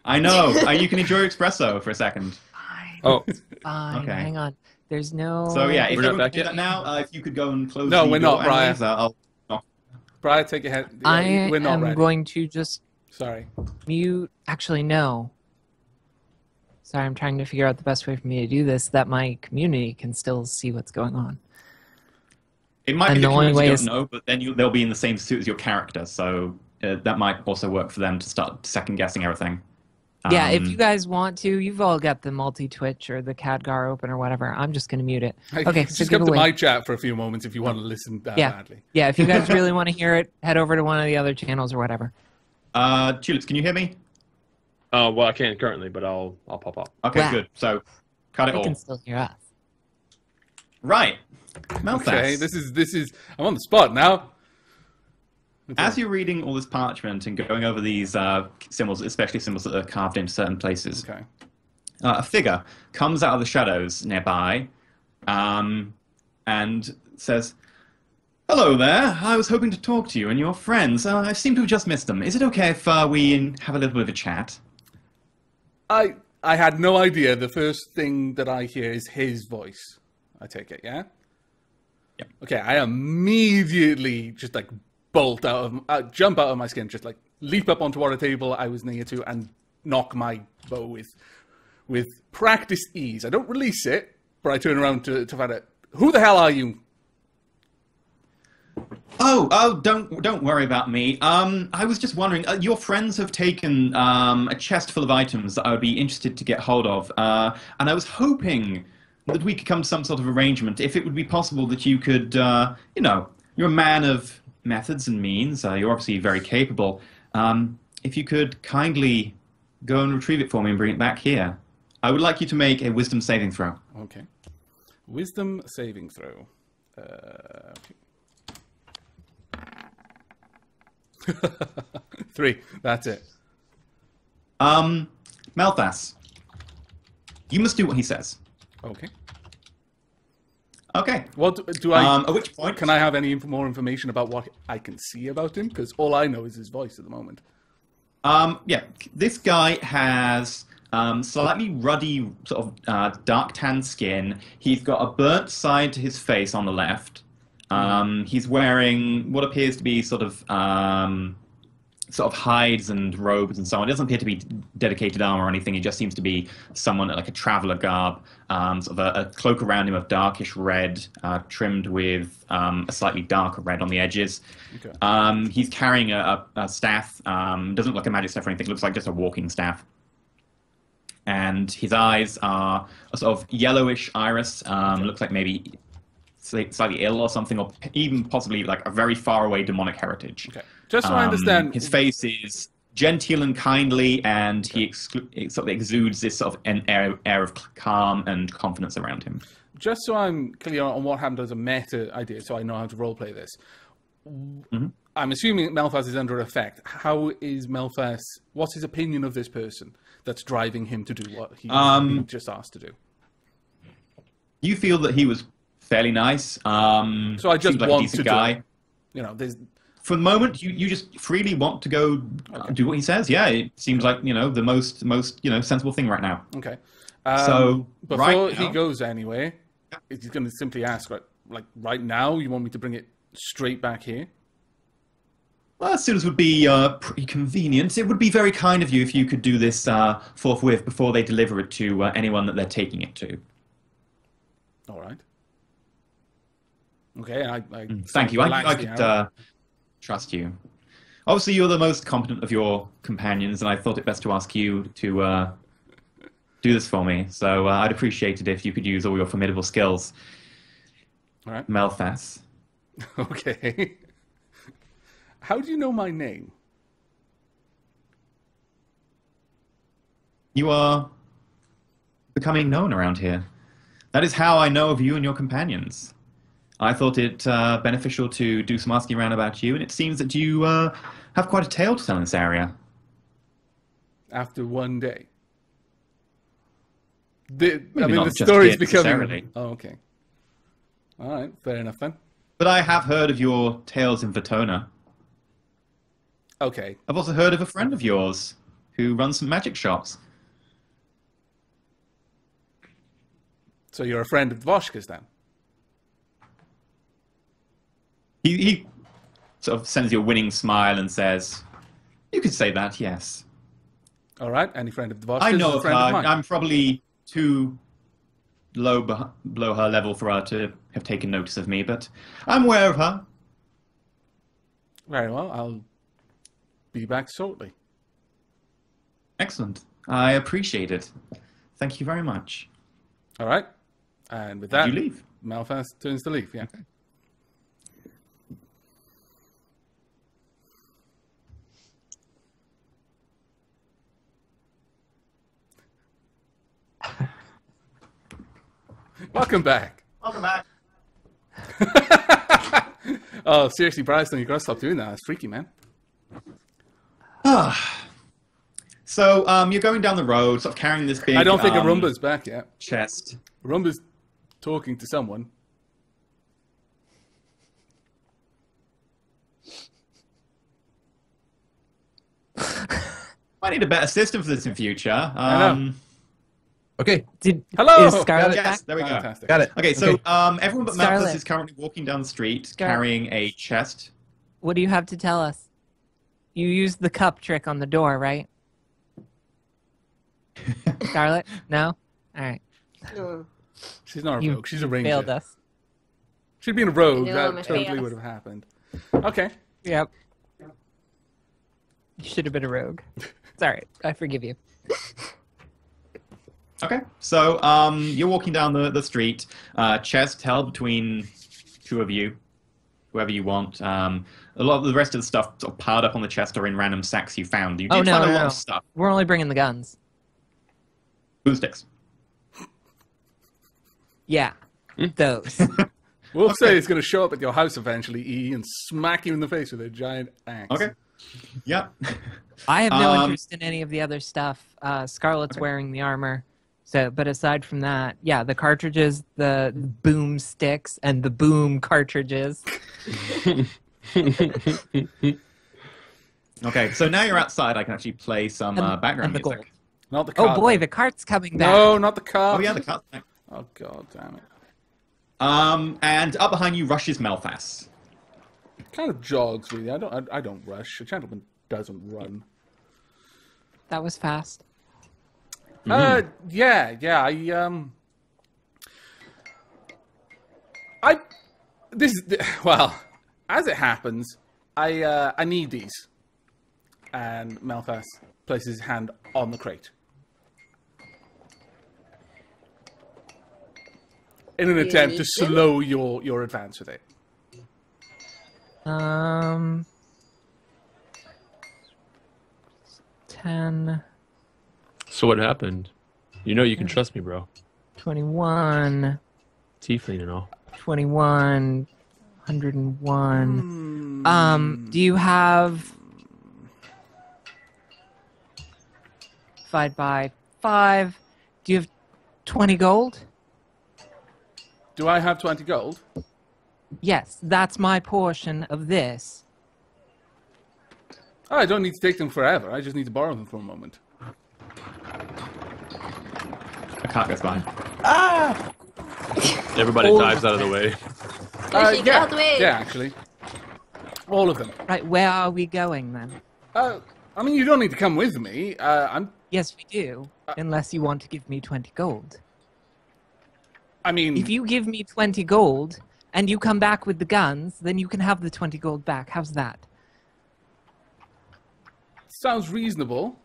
I know. You can enjoy your espresso for a second. Fine. Oh. Fine. Okay. Hang on. There's no... So yeah, if We're you not back do yet? that now, if you could go and close No, the we're door, not, Brian. Annalise, Brian, take your head. I We're not am ready. going to just Sorry. Mute. Actually, no. Sorry, I'm trying to figure out the best way for me to do this, that my community can still see what's going on. It might be And the the only community way you is- don't know, but then they'll be in the same suit as your character, so that might also work for them to start second-guessing everything. Yeah, if you guys want to, you've all got the multi-Twitch or the Khadgar open or whatever. I'm just going to mute it. Okay, so Just give come to away. my chat for a few moments if you want to listen that Yeah. badly. Yeah, if you guys really want to hear it, head over to one of the other channels or whatever. Tulips, can you hear me? Well, I can't currently, but I'll pop up. Okay, Wow. good. So, cut it They all. can still hear us. Right. Malthus. Okay, this is. I'm on the spot now. As you're reading all this parchment and going over these symbols, especially symbols that are carved into certain places, Okay. a figure comes out of the shadows nearby and says, "Hello there. I was hoping to talk to you and your friends. I seem to have just missed them. Is it okay if we have a little bit of a chat?" I had no idea. The first thing that I hear is his voice. I take it, yeah. Yep. Okay, I immediately just like jump out of my skin, just like leap up onto what a table I was near to and knock my bow with practiced ease. I don't release it, but I turn around to find out who the hell are you. Oh, don't worry about me. I was just wondering, your friends have taken a chest full of items that I would be interested to get hold of, and I was hoping that we could come to some sort of arrangement, if it would be possible that you could, you're a man of methods and means, you're obviously very capable, if you could kindly go and retrieve it for me and bring it back here. I would like you to make a wisdom saving throw. Okay. Wisdom saving throw. Okay. 3. That's it. Malthus, you must do what he says. Okay. Okay. What do I? At which point Can I have any more information about what I can see about him? Because all I know is his voice at the moment. Yeah, this guy has slightly ruddy, sort of dark tan skin. He's got a burnt side to his face on the left. He's wearing what appears to be sort of hides and robes and so on. It doesn't appear to be dedicated armor or anything. It just seems to be someone like a traveler garb, sort of a cloak around him of darkish red, trimmed with a slightly darker red on the edges. Okay. He's carrying a staff. Doesn't look like a magic staff or anything. It looks like just a walking staff. And his eyes are a sort of yellowish iris. Looks like maybe slightly ill or something, or even possibly like a very far away demonic heritage. Okay. Just so I understand, his face is genteel and kindly, and he sort of exudes this sort of an air of calm and confidence around him. just so I'm clear on what happened as a meta idea, so I know how to roleplay this. I'm assuming Melfas is under effect. How is Melfas? What's his opinion of this person that's driving him to do what he just asked to do? You feel that he was fairly nice. So I just seems like a want decent to guy. do. You know, there's. For the moment, you just freely want to go do what he says. Yeah, it seems like the most sensible thing right now. Okay. So before right he now- goes anyway, he's going to simply ask, like right now, you want me to bring it straight back here? Well, as soon as would be pretty convenient. It would be very kind of you if you could do this forthwith before they deliver it to anyone that they're taking it to. All right. Okay. I Thank you. I relaxed the could arrow. trust you. Obviously, you're the most competent of your companions, and I thought it best to ask you to do this for me. So I'd appreciate it if you could use all your formidable skills. All right. Melfas. Okay. How do you know my name? You are becoming known around here. That is how I know of you and your companions. I thought it beneficial to do some asking around about you, and it seems that you have quite a tale to tell in this area. After one day. I Maybe mean, not the just story's yet becoming. necessarily. Oh, okay. All right. Fair enough then. But I have heard of your tales in Vertona. Okay. I've also heard of a friend of yours who runs some magic shops. So you're a friend of Voshka's then? He sort of sends you a winning smile and says, You could say that, yes. All right. Any friend of the boss I is know a of her. friend of mine. I'm probably too low below her level for her to have taken notice of me, but I'm aware of her. Very well. I'll be back shortly. Excellent. I appreciate it. Thank you very much. All right. And with that, You leave. Malphas turns to leave. Yeah. Welcome back. Welcome back. Oh, seriously, Bryson, you gotta stop doing that. It's freaky, man. So, you're going down the road, sort of carrying this big. I don't think Arumba's back yet. chest. Arumba's talking to someone. I need a better system for this in future. I know. Okay, Hello! Is Scarlet Yes, back? there we go. Fantastic. got it. Okay, so everyone but Malthus Scarlet. is currently walking down the street Scarlet. carrying a chest. What do you have to tell us? You used the cup trick on the door, right? Scarlet? No? All right. No. She's not a You rogue. She's a ranger. failed us. If she'd been a rogue, I know, that I'm a totally failure. would have happened. Okay. Yep. You should have been a rogue. It's all right. I forgive you. Okay, so you're walking down the street, chest held between two of you, whoever you want. A lot of the rest of the stuff sort of piled up on the chest or in random sacks you found. You did Oh, no, find a no, lot no. of stuff. We're only bringing the guns. Glue sticks. Yeah. Those. We'll say it's going to show up at your house eventually, E, and smack you in the face with a giant axe. Okay. Yep. I have no Um, interest in any of the other stuff. Scarlet's wearing the armor. So, but aside from that, yeah, the cartridges, the boom sticks, and the boom cartridges. Okay, so now you're outside. I can actually play some background and the music. gold. Not the Oh card. boy, though. the cart's coming back. No, not the card. Oh yeah, the cut. Oh, god damn it. And up behind you rushes Melfas. Kind of jogs, really. I don't rush. A gentleman doesn't run. That was fast. Yeah. Well, as it happens, I need these. And Malphas places his hand on the crate. In an You attempt to need them? slow your advance with it. 10, So what happened? You know you can trust me, bro. 21, Tiefling and all. 21, 101. Do you have... Divide by 5. Do you have 20 gold? Do I have 20 gold? Yes, that's my portion of this. Oh, I don't need to take them forever. I just need to borrow them for a moment. A cat goes by. Everybody Oh, dives out of the way. Lucy, get out of the way. Yeah, actually. All of them. Right, where are we going then? I mean, you don't need to come with me. Yes, we do. Unless you want to give me 20 gold. I mean, If you give me 20 gold and you come back with the guns, then you can have the 20 gold back. How's that? sounds reasonable,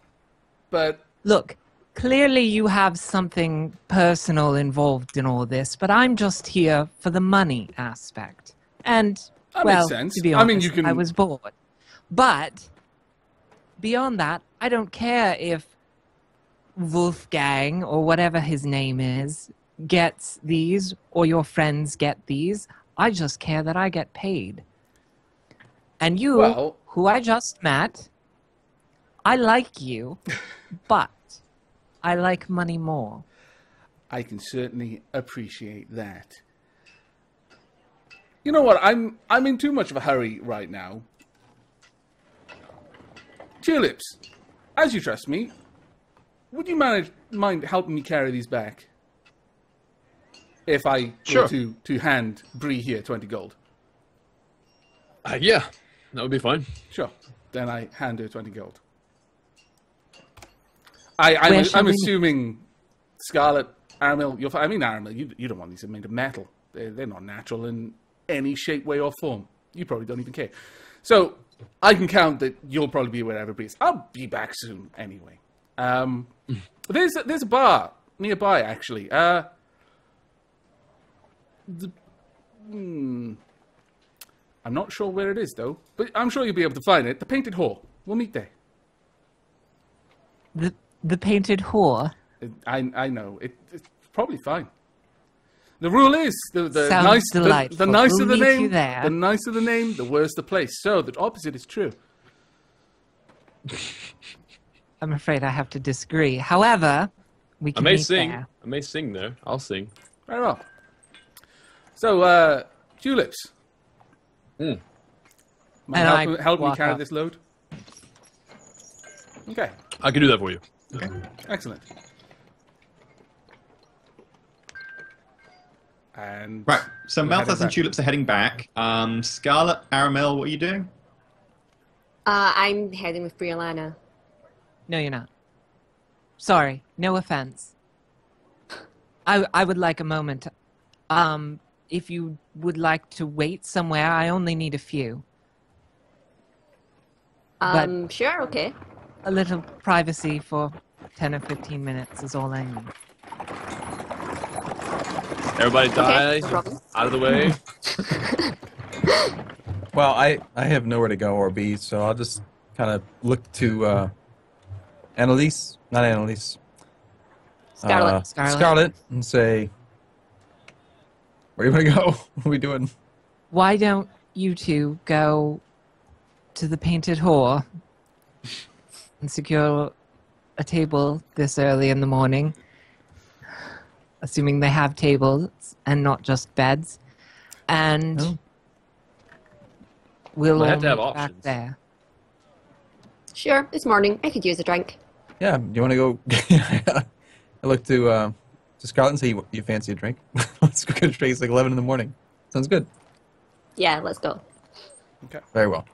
but Look, clearly you have something personal involved in all this, but I'm just here for the money aspect. And, That well, makes sense. to be I honest, mean, you can- I was bored. But, beyond that, I don't care if Wolfgang, or whatever his name is, gets these, or your friends get these. I just care that I get paid. And you, Well- who I just met, I like you, but I like money more. I can certainly appreciate that. You know what? I'm in too much of a hurry right now. Tulips, as you trust me, would you mind helping me carry these back? If I Sure. were to hand Bree here 20 gold. Yeah. That would be fine. Sure. Then I hand her 20 gold. Where shall I'm we- assuming Scarlet, Aramil, Aramil, you don't want these made of metal. They're not natural in any shape, way, or form. You probably don't even care. So I can count that you'll probably be where everybody is. I'll be back soon anyway. There's a bar nearby, actually. I'm not sure where it is, though. But I'm sure you'll be able to find it. The Painted Hall. We'll meet there. The painted whore. I know. It's probably fine. The rule is the Sounds nice delightful. the nicer We'll the meet you name, there. the nicer the name, the worse the place. So the opposite is true. I'm afraid I have to disagree. However, we I can may meet sing. there. I may sing there. I'll sing. Very well. So, tulips. Mm. Might And I help me walk carry up. this load. Okay, I can do that for you. Okay. excellent. And Right. So we're Malthus heading and back. Tulips are heading back. Scarlet, Aramel, what are you doing? I'm heading with Briolana. No, you're not. Sorry, no offense. I would like a moment. If you would like to wait somewhere, I only need a few. But- Sure, okay. A little privacy for 10 or 15 minutes is all I need. Everybody Okay, die. no problem. Out of the way. Well, I have nowhere to go or be, so I'll just kind of look to Annalise, not Annalise, Scarlet. Scarlet. and say, where you want to go? What are we doing? Why don't you two go to the Painted Whore and secure a table this early in the morning? Assuming they have tables and not just beds. And Oh. we'll Might all have to have meet back options. there. Sure, it's morning. I could use a drink. Yeah, you want to go? I look to Scarlett and say, you fancy a drink? Let's go get a drink. It's like 11 in the morning. Sounds good. Yeah, let's go. Very well.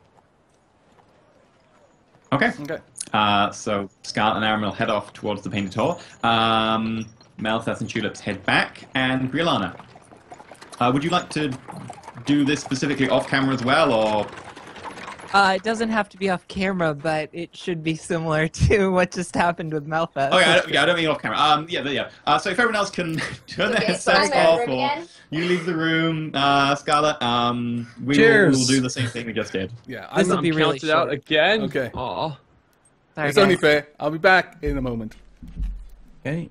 Okay. Okay. So Scarlet and Aramel head off towards the Painted Hall. Malthus and Tulips head back, and Briolana. Would you like to do this specifically off camera as well, or? It doesn't have to be off camera, but it should be similar to what just happened with Malthus. Oh yeah, I don't mean off camera. Yeah. So if everyone else can turn their Okay, headsets so I'm off, over or again. you leave the room, Scarlet. We Cheers. will do the same thing we just did. Yeah, This'll I'm be really Counted out short. again. Okay. Aw. Sorry, It's only guys. fair. I'll be back in a moment. Okay.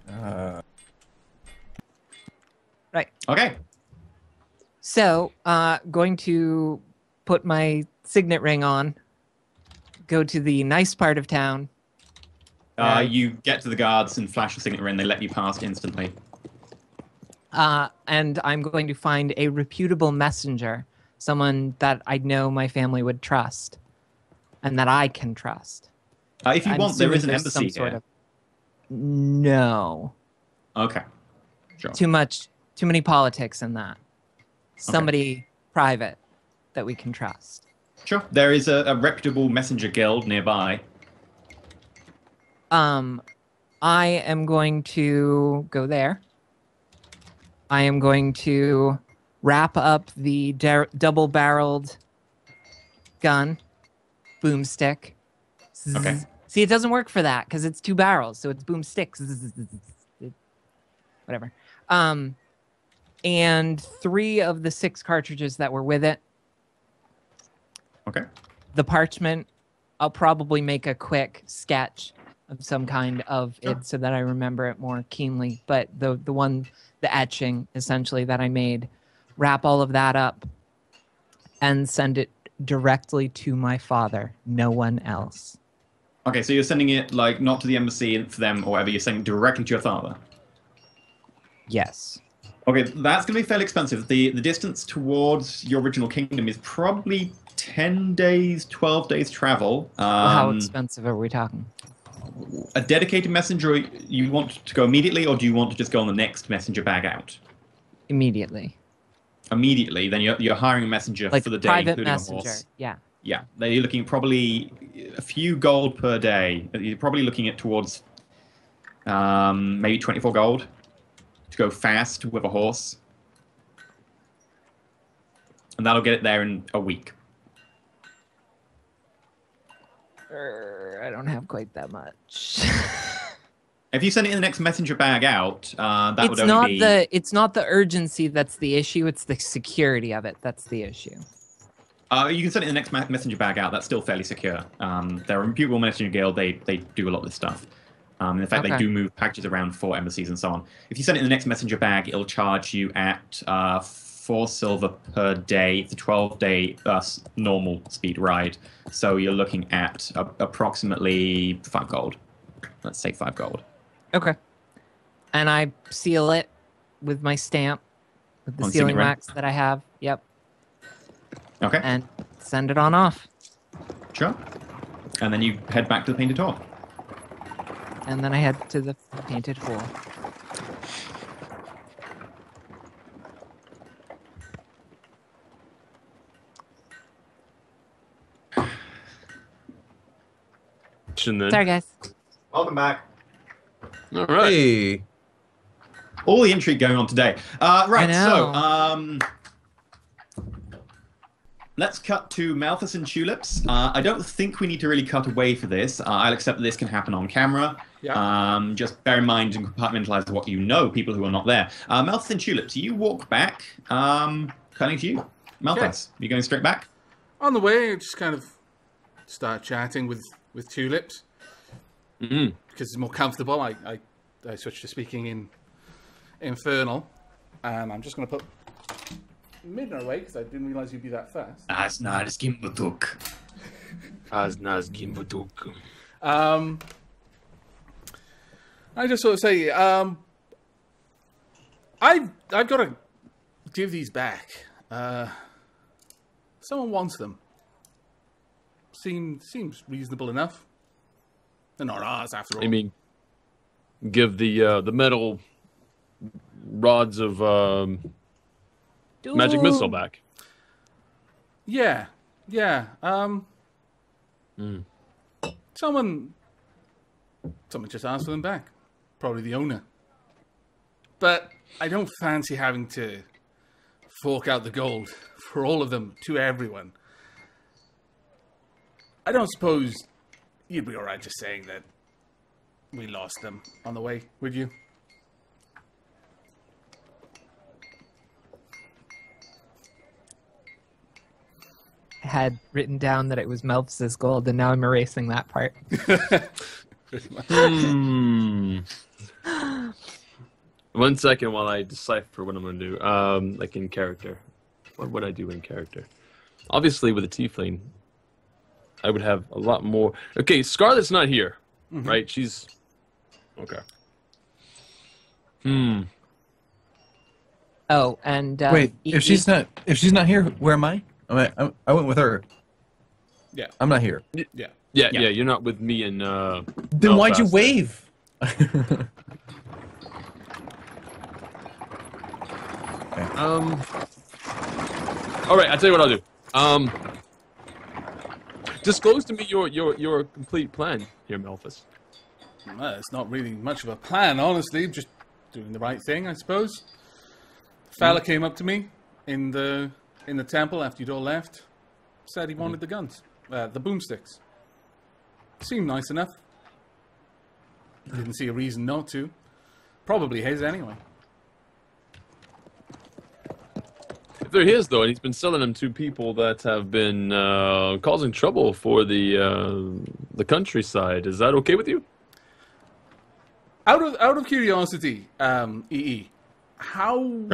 Right. Okay. So, going to put my signet ring on, go to the nice part of town. You get to the guards and flash your signet ring. They let you pass instantly. And I'm going to find a reputable messenger, someone that I know my family would trust, and that I can trust. If you I'm want, there is an assuming there's embassy some sort here. of- No. Okay. Sure. Too many politics in that. Somebody private that we can trust. Sure. There is a reputable messenger guild nearby. I am going to go there. I am going to wrap up the double-barreled gun, boomstick. Okay. See, it doesn't work for that because it's 2 barrels, so it's boomstick. Whatever. And 3 of the 6 cartridges that were with it. Okay. The parchment, I'll probably make a quick sketch of some kind of Sure. it so that I remember it more keenly. But the etching essentially that I made, wrap all of that up and send it directly to my father, no one else. Okay, so you're sending it, like, not to the embassy for them or whatever, you're sending it directly to your father. Yes. Okay, that's going to be fairly expensive. The distance towards your original kingdom is probably 10 days, 12 days travel. How expensive are we talking? A dedicated messenger, you want to go immediately, or do you want to just go on the next messenger bag out? Immediately. Immediately, then you're hiring a messenger Like for the day, private including a messenger. horse. Yeah. Yeah, they're looking at probably a few gold per day. You're probably looking at towards maybe 24 gold to go fast with a horse. And that'll get it there in a week. I don't have quite that much. If you send it in the next messenger bag out, that It's would only be... it's not the urgency that's the issue. It's the security of it that's the issue. You can send it in the next messenger bag out. That's still fairly secure. They're a reputable messenger guild. They do a lot of this stuff. In fact, they do move packages around for embassies and so on. If you send it in the next messenger bag, it'll charge you at 4 silver per day. It's a 12-day normal speed ride. So you're looking at approximately 5 gold. Let's say 5 gold. Okay. And I seal it with my stamp, with the On sealing signet ring? wax that I have. Yep. Okay, And send it on off. sure. And then you head back to the Painted Hall. And then I head to the painted hall. Then. Sorry, guys. Welcome back. All right. Hey. All the intrigue going on today. Right, so know. let's cut to Malthus and Tulips. I don't think we need to really cut away for this. I'll accept that this can happen on camera. Yeah. Just bear in mind and compartmentalize what you know, people who are not there. Malthus and Tulips, you walk back. Cutting to you. Malthus, you going straight back? On the way, I just kind of start chatting with Tulips. Mm-hmm. Because it's more comfortable. I switched to speaking in Infernal. And I'm just going to put Midna away, because I didn't realise you'd be that fast. I just sort of say, I've got to give these back. Someone wants them. Seems reasonable enough. They're not ours, after all. I mean, give the metal rods of magic missile back. Yeah. Someone just asked for them back. Probably the owner. But I don't fancy having to fork out the gold for all of them to everyone. I don't suppose you'd be alright just saying that we lost them on the way, would you? I had written down that it was Melph's gold, and now I'm erasing that part. Hmm. 1 second while I decipher what I'm going to do. Like in character. What would I do in character? Obviously, with a tiefling, I would have a lot more. Okay, Scarlet's not here, right? She's okay. Oh, and Wait, if she's not here, where am I? I went with her. Yeah. I'm not here. Yeah. Yeah. You're not with me and. Then why'd you Belfast. wave? All right, I'll tell you what I'll do. Disclose to me your complete plan here, Malphus. Well, it's not really much of a plan, honestly. Just doing the right thing, I suppose. Fella came up to me in the temple after you'd all left. Said he wanted the guns, the boomsticks. Seemed nice enough. Didn't see a reason not to. Probably his anyway. If they're his, though, and he's been selling them to people that have been causing trouble for the countryside, is that okay with you? Out of curiosity, EE, how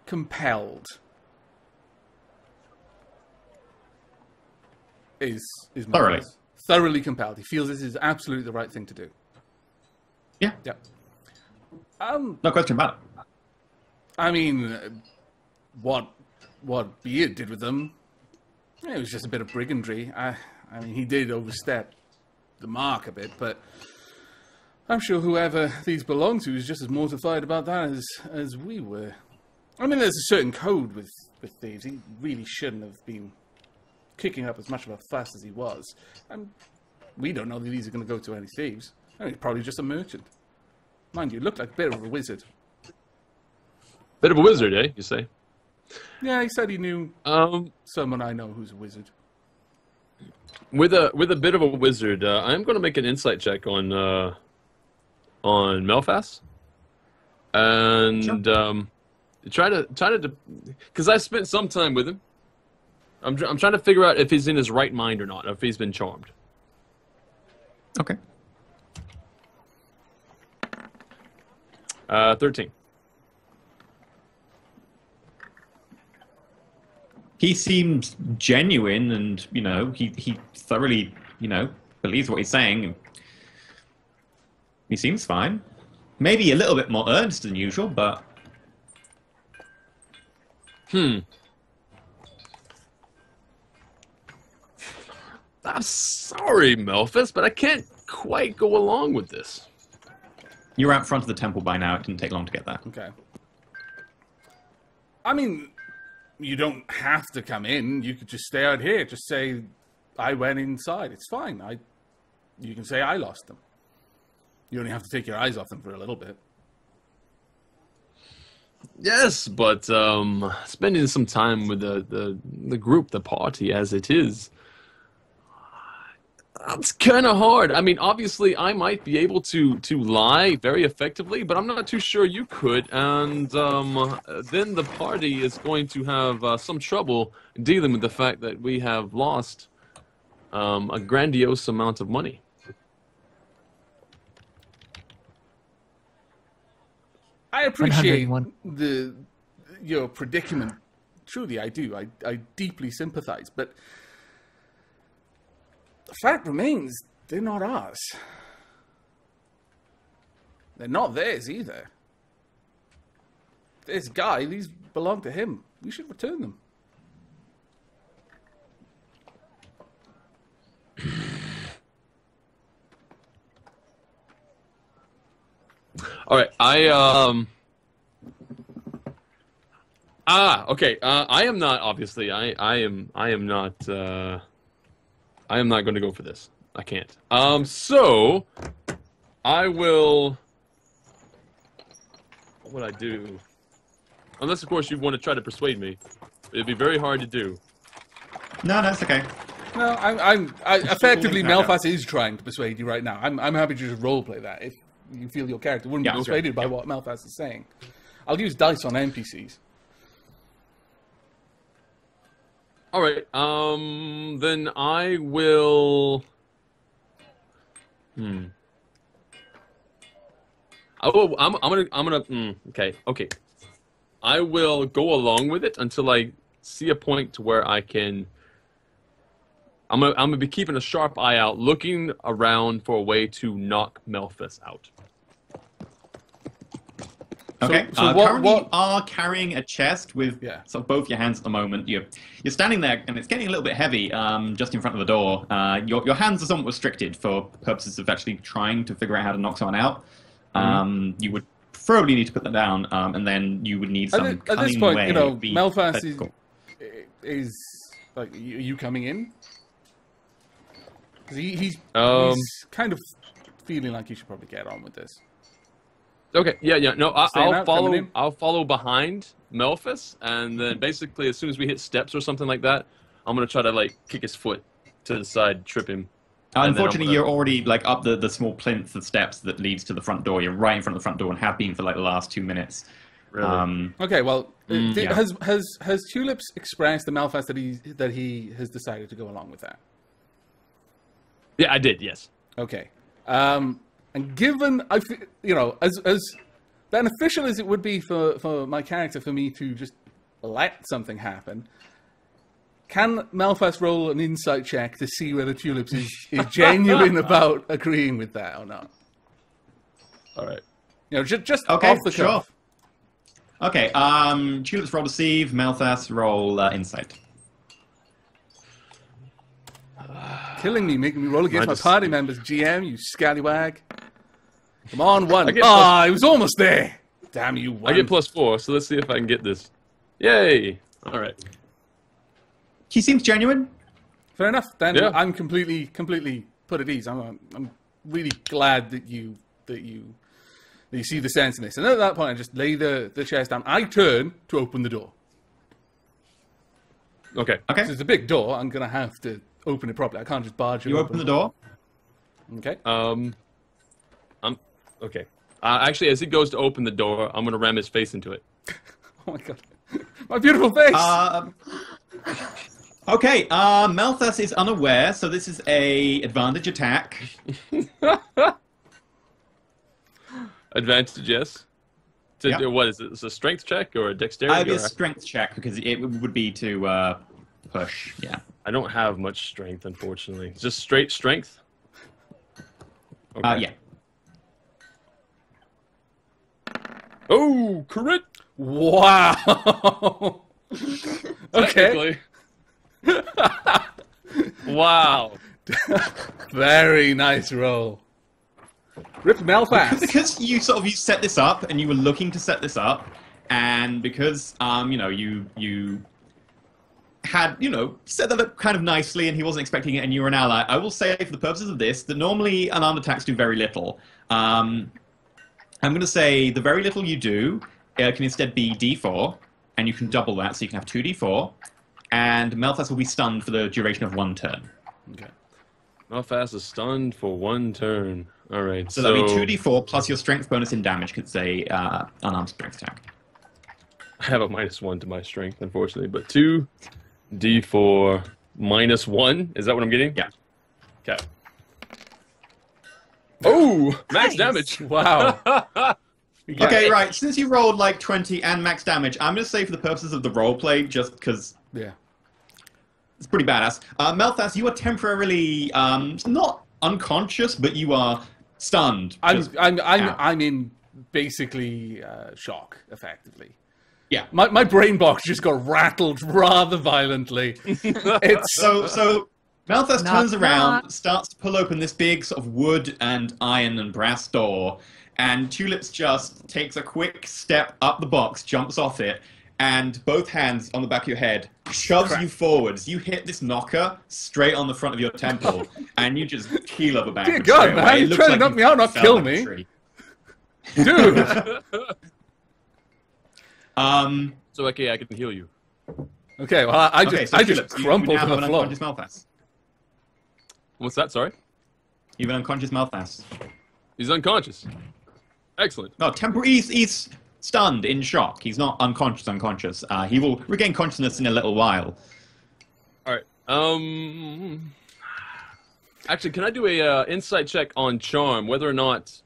compelled is Thoroughly. Malphus? Thoroughly compelled. He feels this is absolutely the right thing to do. Yeah. Yeah. No question about it. I mean, what Beard did with them, it was just a bit of brigandry. I mean, he did overstep the mark a bit, but I'm sure whoever these belong to is just as mortified about that as we were. I mean, there's a certain code with thieves. He really shouldn't have been kicking up as much of a fuss as he was. And we don't know that he's going to go to any thieves. I mean, he's probably just a merchant. Mind you, looked like a bit of a wizard. Bit of a wizard, eh? You say? Yeah, he said he knew someone I know who's a wizard. With a bit of a wizard, I'm going to make an insight check on Melfast, and try to because I spent some time with him. I'm trying to figure out if he's in his right mind or not, or if he's been charmed. Okay. 13. He seems genuine, and he thoroughly believes what he's saying. He seems fine. Maybe a little bit more earnest than usual, but I'm sorry, Melfast, but I can't quite go along with this. You're out front of the temple by now. It didn't take long to get there. Okay. I mean, you don't have to come in. You could just stay out here. Just say, I went inside. It's fine. You can say I lost them. You only have to take your eyes off them for a little bit. Yes, but spending some time with the group, the party as it is, that's kind of hard. I mean, obviously, I might be able to lie very effectively, but I'm not too sure you could. And then the party is going to have some trouble dealing with the fact that we have lost a grandiose amount of money. I appreciate 101. your predicament. Truly, I do. I deeply sympathize, but the fact remains, they're not ours. They're not theirs either. This guy, these belong to him. We should return them. All right, okay. I am not obviously. I am not. I am not going to go for this. I can't. So I will. What would I do? Unless, of course, you want to try to persuade me. It'd be very hard to do. No, that's okay. No, I effectively, Melfast is trying to persuade you right now. I'm happy to just roleplay that if you feel your character wouldn't be persuaded by what Melfast is saying. I'll use dice on NPCs. All right. Then I will. I'm gonna. Okay. I will go along with it until I see a point to where I can. I'm gonna be keeping a sharp eye out, looking around for a way to knock Melfast out. Okay. So currently, what you are carrying a chest with both your hands at the moment. You're standing there, and it's getting a little bit heavy, just in front of the door. Your hands are somewhat restricted for purposes of actually trying to figure out how to knock someone out. You would probably need to put them down, and then you would need some at cunning this point, way. Melfast is like, are you coming in? 'Cause he's kind of feeling like you should probably get on with this. Okay, yeah, no, I'll follow. in? I'll follow behind Melfast, and then basically, as soon as we hit steps or something like that, I'm gonna try to kick his foot to the side, trip him. Unfortunately, you're already up the small plinth of steps that leads to the front door. You're right in front of the front door and have been for the last 2 minutes. Really? Okay, well, has Tulips expressed to Melfast that he has decided to go along with that? Yeah, I did. Yes. Okay. And given, as beneficial as it would be for my character for me to just let something happen, can Melfast roll an insight check to see whether Tulips is genuine about agreeing with that or not? All right. Just Okay, off the cuff. Okay, Tulips roll deceive, Melfast roll insight. Killing me, making me roll against my just- party members, GM, you scallywag. Come on, one. I get It was almost there. Damn you, one. I get +4, so let's see if I can get this. Yay! All right. He seems genuine. Fair enough. Then Yeah. I'm completely put at ease. I'm really glad that you see the sense in this. And at that point, I just lay the chest down. I turn to open the door. Okay. Okay. It's a big door. I'm gonna have to open it properly. I can't just barge it You open the door. Okay. I'm okay. Actually, as he goes to open the door, I'm gonna ram his face into it. Oh my god. My beautiful face. Okay, Malthus is unaware, so this is a advantage attack. Advantage, yes. Yep. What is it? Is it a strength check or a dexterity? It'd be a or strength check because it would be to push. Yeah. I don't have much strength, unfortunately. Just straight strength. Okay. Yeah. Oh, crit! Wow. Okay. Wow. Very nice roll. Rip Melfast. Because you set this up and you were looking to set this up, and because you had set that up kind of nicely, and he wasn't expecting it, and you were an ally. I will say, for the purposes of this, that normally unarmed attacks do very little. I'm going to say the very little you do can instead be D4, and you can double that, so you can have 2D4, and Melfast will be stunned for the duration of 1 turn. Okay. Malfast is stunned for 1 turn. All right. So that'll be 2D4 plus your strength bonus in damage, because it's a unarmed strength attack. I have a -1 to my strength, unfortunately, but 2d4 -1. Is that what I'm getting? Yeah. Okay. Oh, max Nice. damage. Wow. Yeah. Okay, right. Since you rolled like 20 and max damage, I'm going to say for the purposes of the roleplay, just because Yeah. it's pretty badass. Malthas, you are temporarily not unconscious, but you are stunned. Just- I'm in basically shock, effectively. yeah. My brain box just got rattled rather violently. It's So Malthas Knock, turns around, knock. starts to pull open this big sort of wood and iron and brass door, and Tulips just takes a quick step up the box, jumps off it, and both hands on the back of your head shoves you forwards. You hit this knocker straight on the front of your temple, and you just keel over backwards. Dear God, straight man, away. It you're looks trying to like knock you me out, not fell kill like a me. tree. dude. So okay, I can heal you. Okay, well I just Tulips, you crumpled now to have the an floor. unconscious Malthas. What's that? Sorry. You have an unconscious Malthas. He's unconscious. Excellent. No, he's stunned, in shock. He's not unconscious. He will regain consciousness in a little while. All right. Actually, can I do a insight check on charm? Whether or not.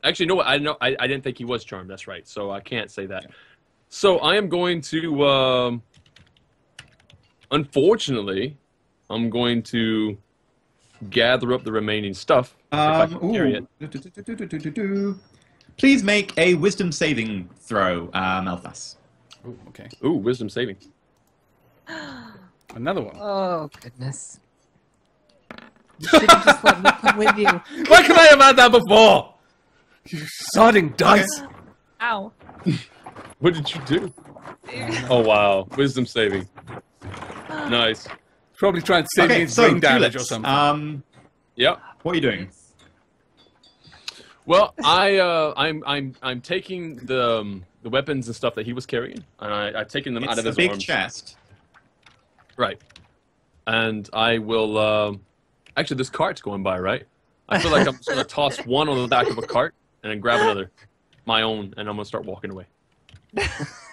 Actually, no. I didn't think he was charmed. That's right. So I can't say that. So I am going to. Unfortunately, I'm going to gather up the remaining stuff. If I can carry it. Please make a wisdom saving throw, Malthas. Ooh, okay. Ooh, wisdom saving. Another one. Oh goodness! You should have just let me come with you. Why can I have had that before? You sodding dice. Ow! What did you do? Oh wow, wisdom saving. Nice. Probably trying to save me Okay, his so brain damage or Tulips, something. Yep. what are you doing? Well, I'm taking the weapons and stuff that he was carrying, and I've taken them out It's of a his big arms. chest. Right. And I will. Actually, this cart's going by, right? I feel like I'm just gonna toss one on the back of a cart and then grab another, my own, and I'm gonna start walking away.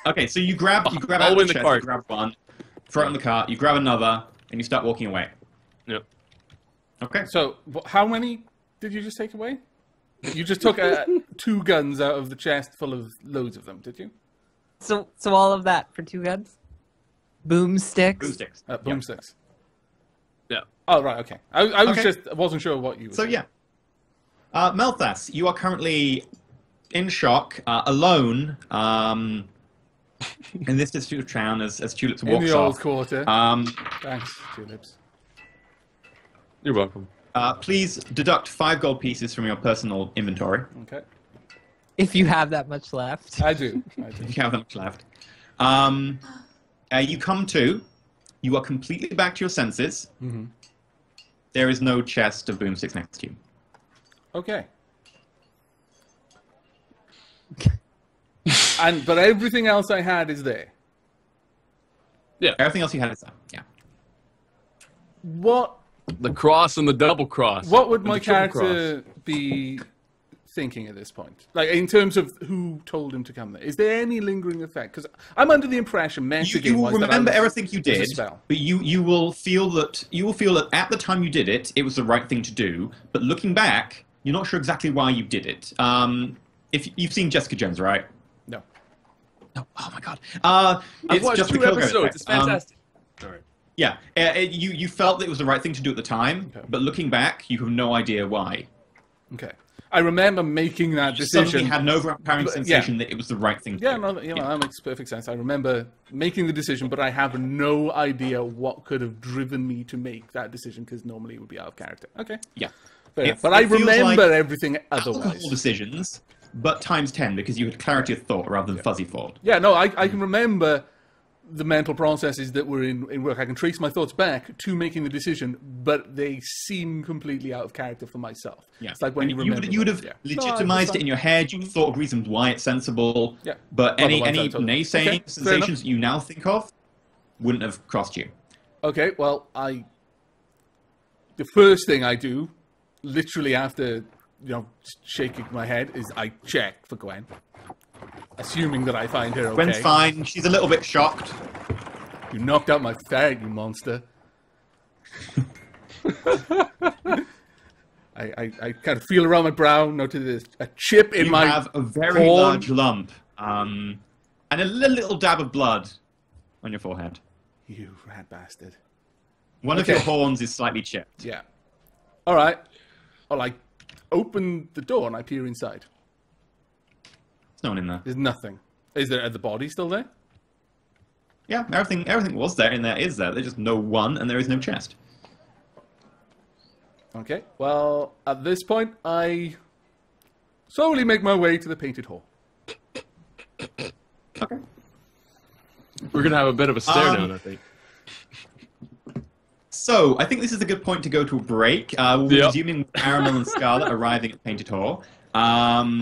Okay, so you grab All out the the way in the chest, cart. you grab one, throw it in the cart, you grab another, and you start walking away. Yep. Okay. So, how many did you just take away? You just took 2 guns out of the chest full of loads of them, did you? So all of that for 2 guns? Boomsticks. Boomsticks. Boomsticks. Yeah. Oh, right, okay. I was Okay. I wasn't sure what you were So saying. yeah. Malthas, you are currently in shock, alone, in this district of town as Tulips In walks the old off. quarter. Um, Thanks, Tulips. You're welcome. please deduct 5 gold pieces from your personal inventory, Okay. If you have that much left. I do. if you have that much left. You come to. You are completely back to your senses. Mm-hmm. There is no chest of boomsticks next to you. Okay. But everything else I had is there. Everything else you had is there. Yeah. What The cross and the double cross. What would And my the triple character be thinking at this point? Like, in terms of who told him to come there? Is there any lingering effect? Because I'm under the impression, You will remember everything you did, spell. but you will feel that at the time you did it, it was the right thing to do. But looking back, you're not sure exactly why you did it. If you've seen Jessica Jones, right? No. No. Oh my god. I've It's watched just 2 the Kilgrave episodes. effect. It's fantastic. Sorry. Yeah, you felt that it was the right thing to do at the time, Okay. but looking back, you have no idea why. Okay. I remember making that You suddenly decision. had an overpowering But- sensation that it was the right thing to Yeah, do. no, that makes perfect sense. I remember making the decision, but I have no idea what could have driven me to make that decision, because normally it would be out of character. Okay. Yeah. Fair enough. It- But I it feels remember like everything otherwise. Alcohol decisions, but times 10 because you had clarity of thought rather than fuzzy thought. Yeah, no, I can remember the mental processes that were in work. I can trace my thoughts back to making the decision, but they seem completely out of character for myself. Yeah. It's like when And you remember. you would have them. Yeah. No, legitimized that's it in your head. You thought of reasons why it's sensible. Yeah. But Well, the any ones I told you. naysaying Okay, fair enough. sensations you now think of wouldn't have crossed you. Okay, well, the first thing I do, literally after, shaking my head, is I check for Gwen. Assuming that I find her okay. Gwen's fine. She's a little bit shocked. You knocked out my ferret, you monster. I kind of feel around my brow, notice a chip in You my have a very horn. large lump and a little dab of blood on your forehead. You rat bastard. One of Okay. your horns is slightly chipped. Yeah. All right. Well, I open the door and I peer inside. There's no one in there. There's nothing. Are the body still there? Yeah, everything was there and there is there. There's just no one and there is no chest. Okay. Well, at this point, I slowly make my way to the painted hall. Okay. We're going to have a bit of a stare down, I think. So, I think this is a good point to go to a break. We'll be Yep. resuming with Caramel and Scarlet arriving at Painted Hall.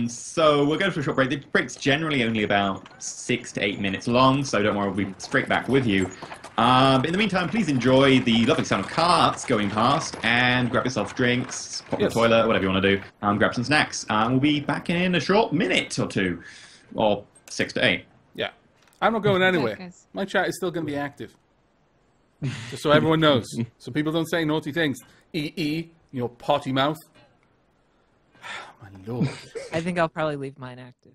So we'll go for a short break. The break's generally only about 6 to 8 minutes long, so don't worry, we'll be straight back with you. But in the meantime, please enjoy the lovely sound of carts going past, and grab yourself drinks, pop in Yes. the toilet, whatever you want to do, grab some snacks. We'll be back in a short minute or two, or 6 to 8. Yeah. I'm not going anywhere. guys. My chat is still going to be active. Just so everyone knows. So people don't say naughty things. Your potty mouth. My lord. I think I'll probably leave mine active.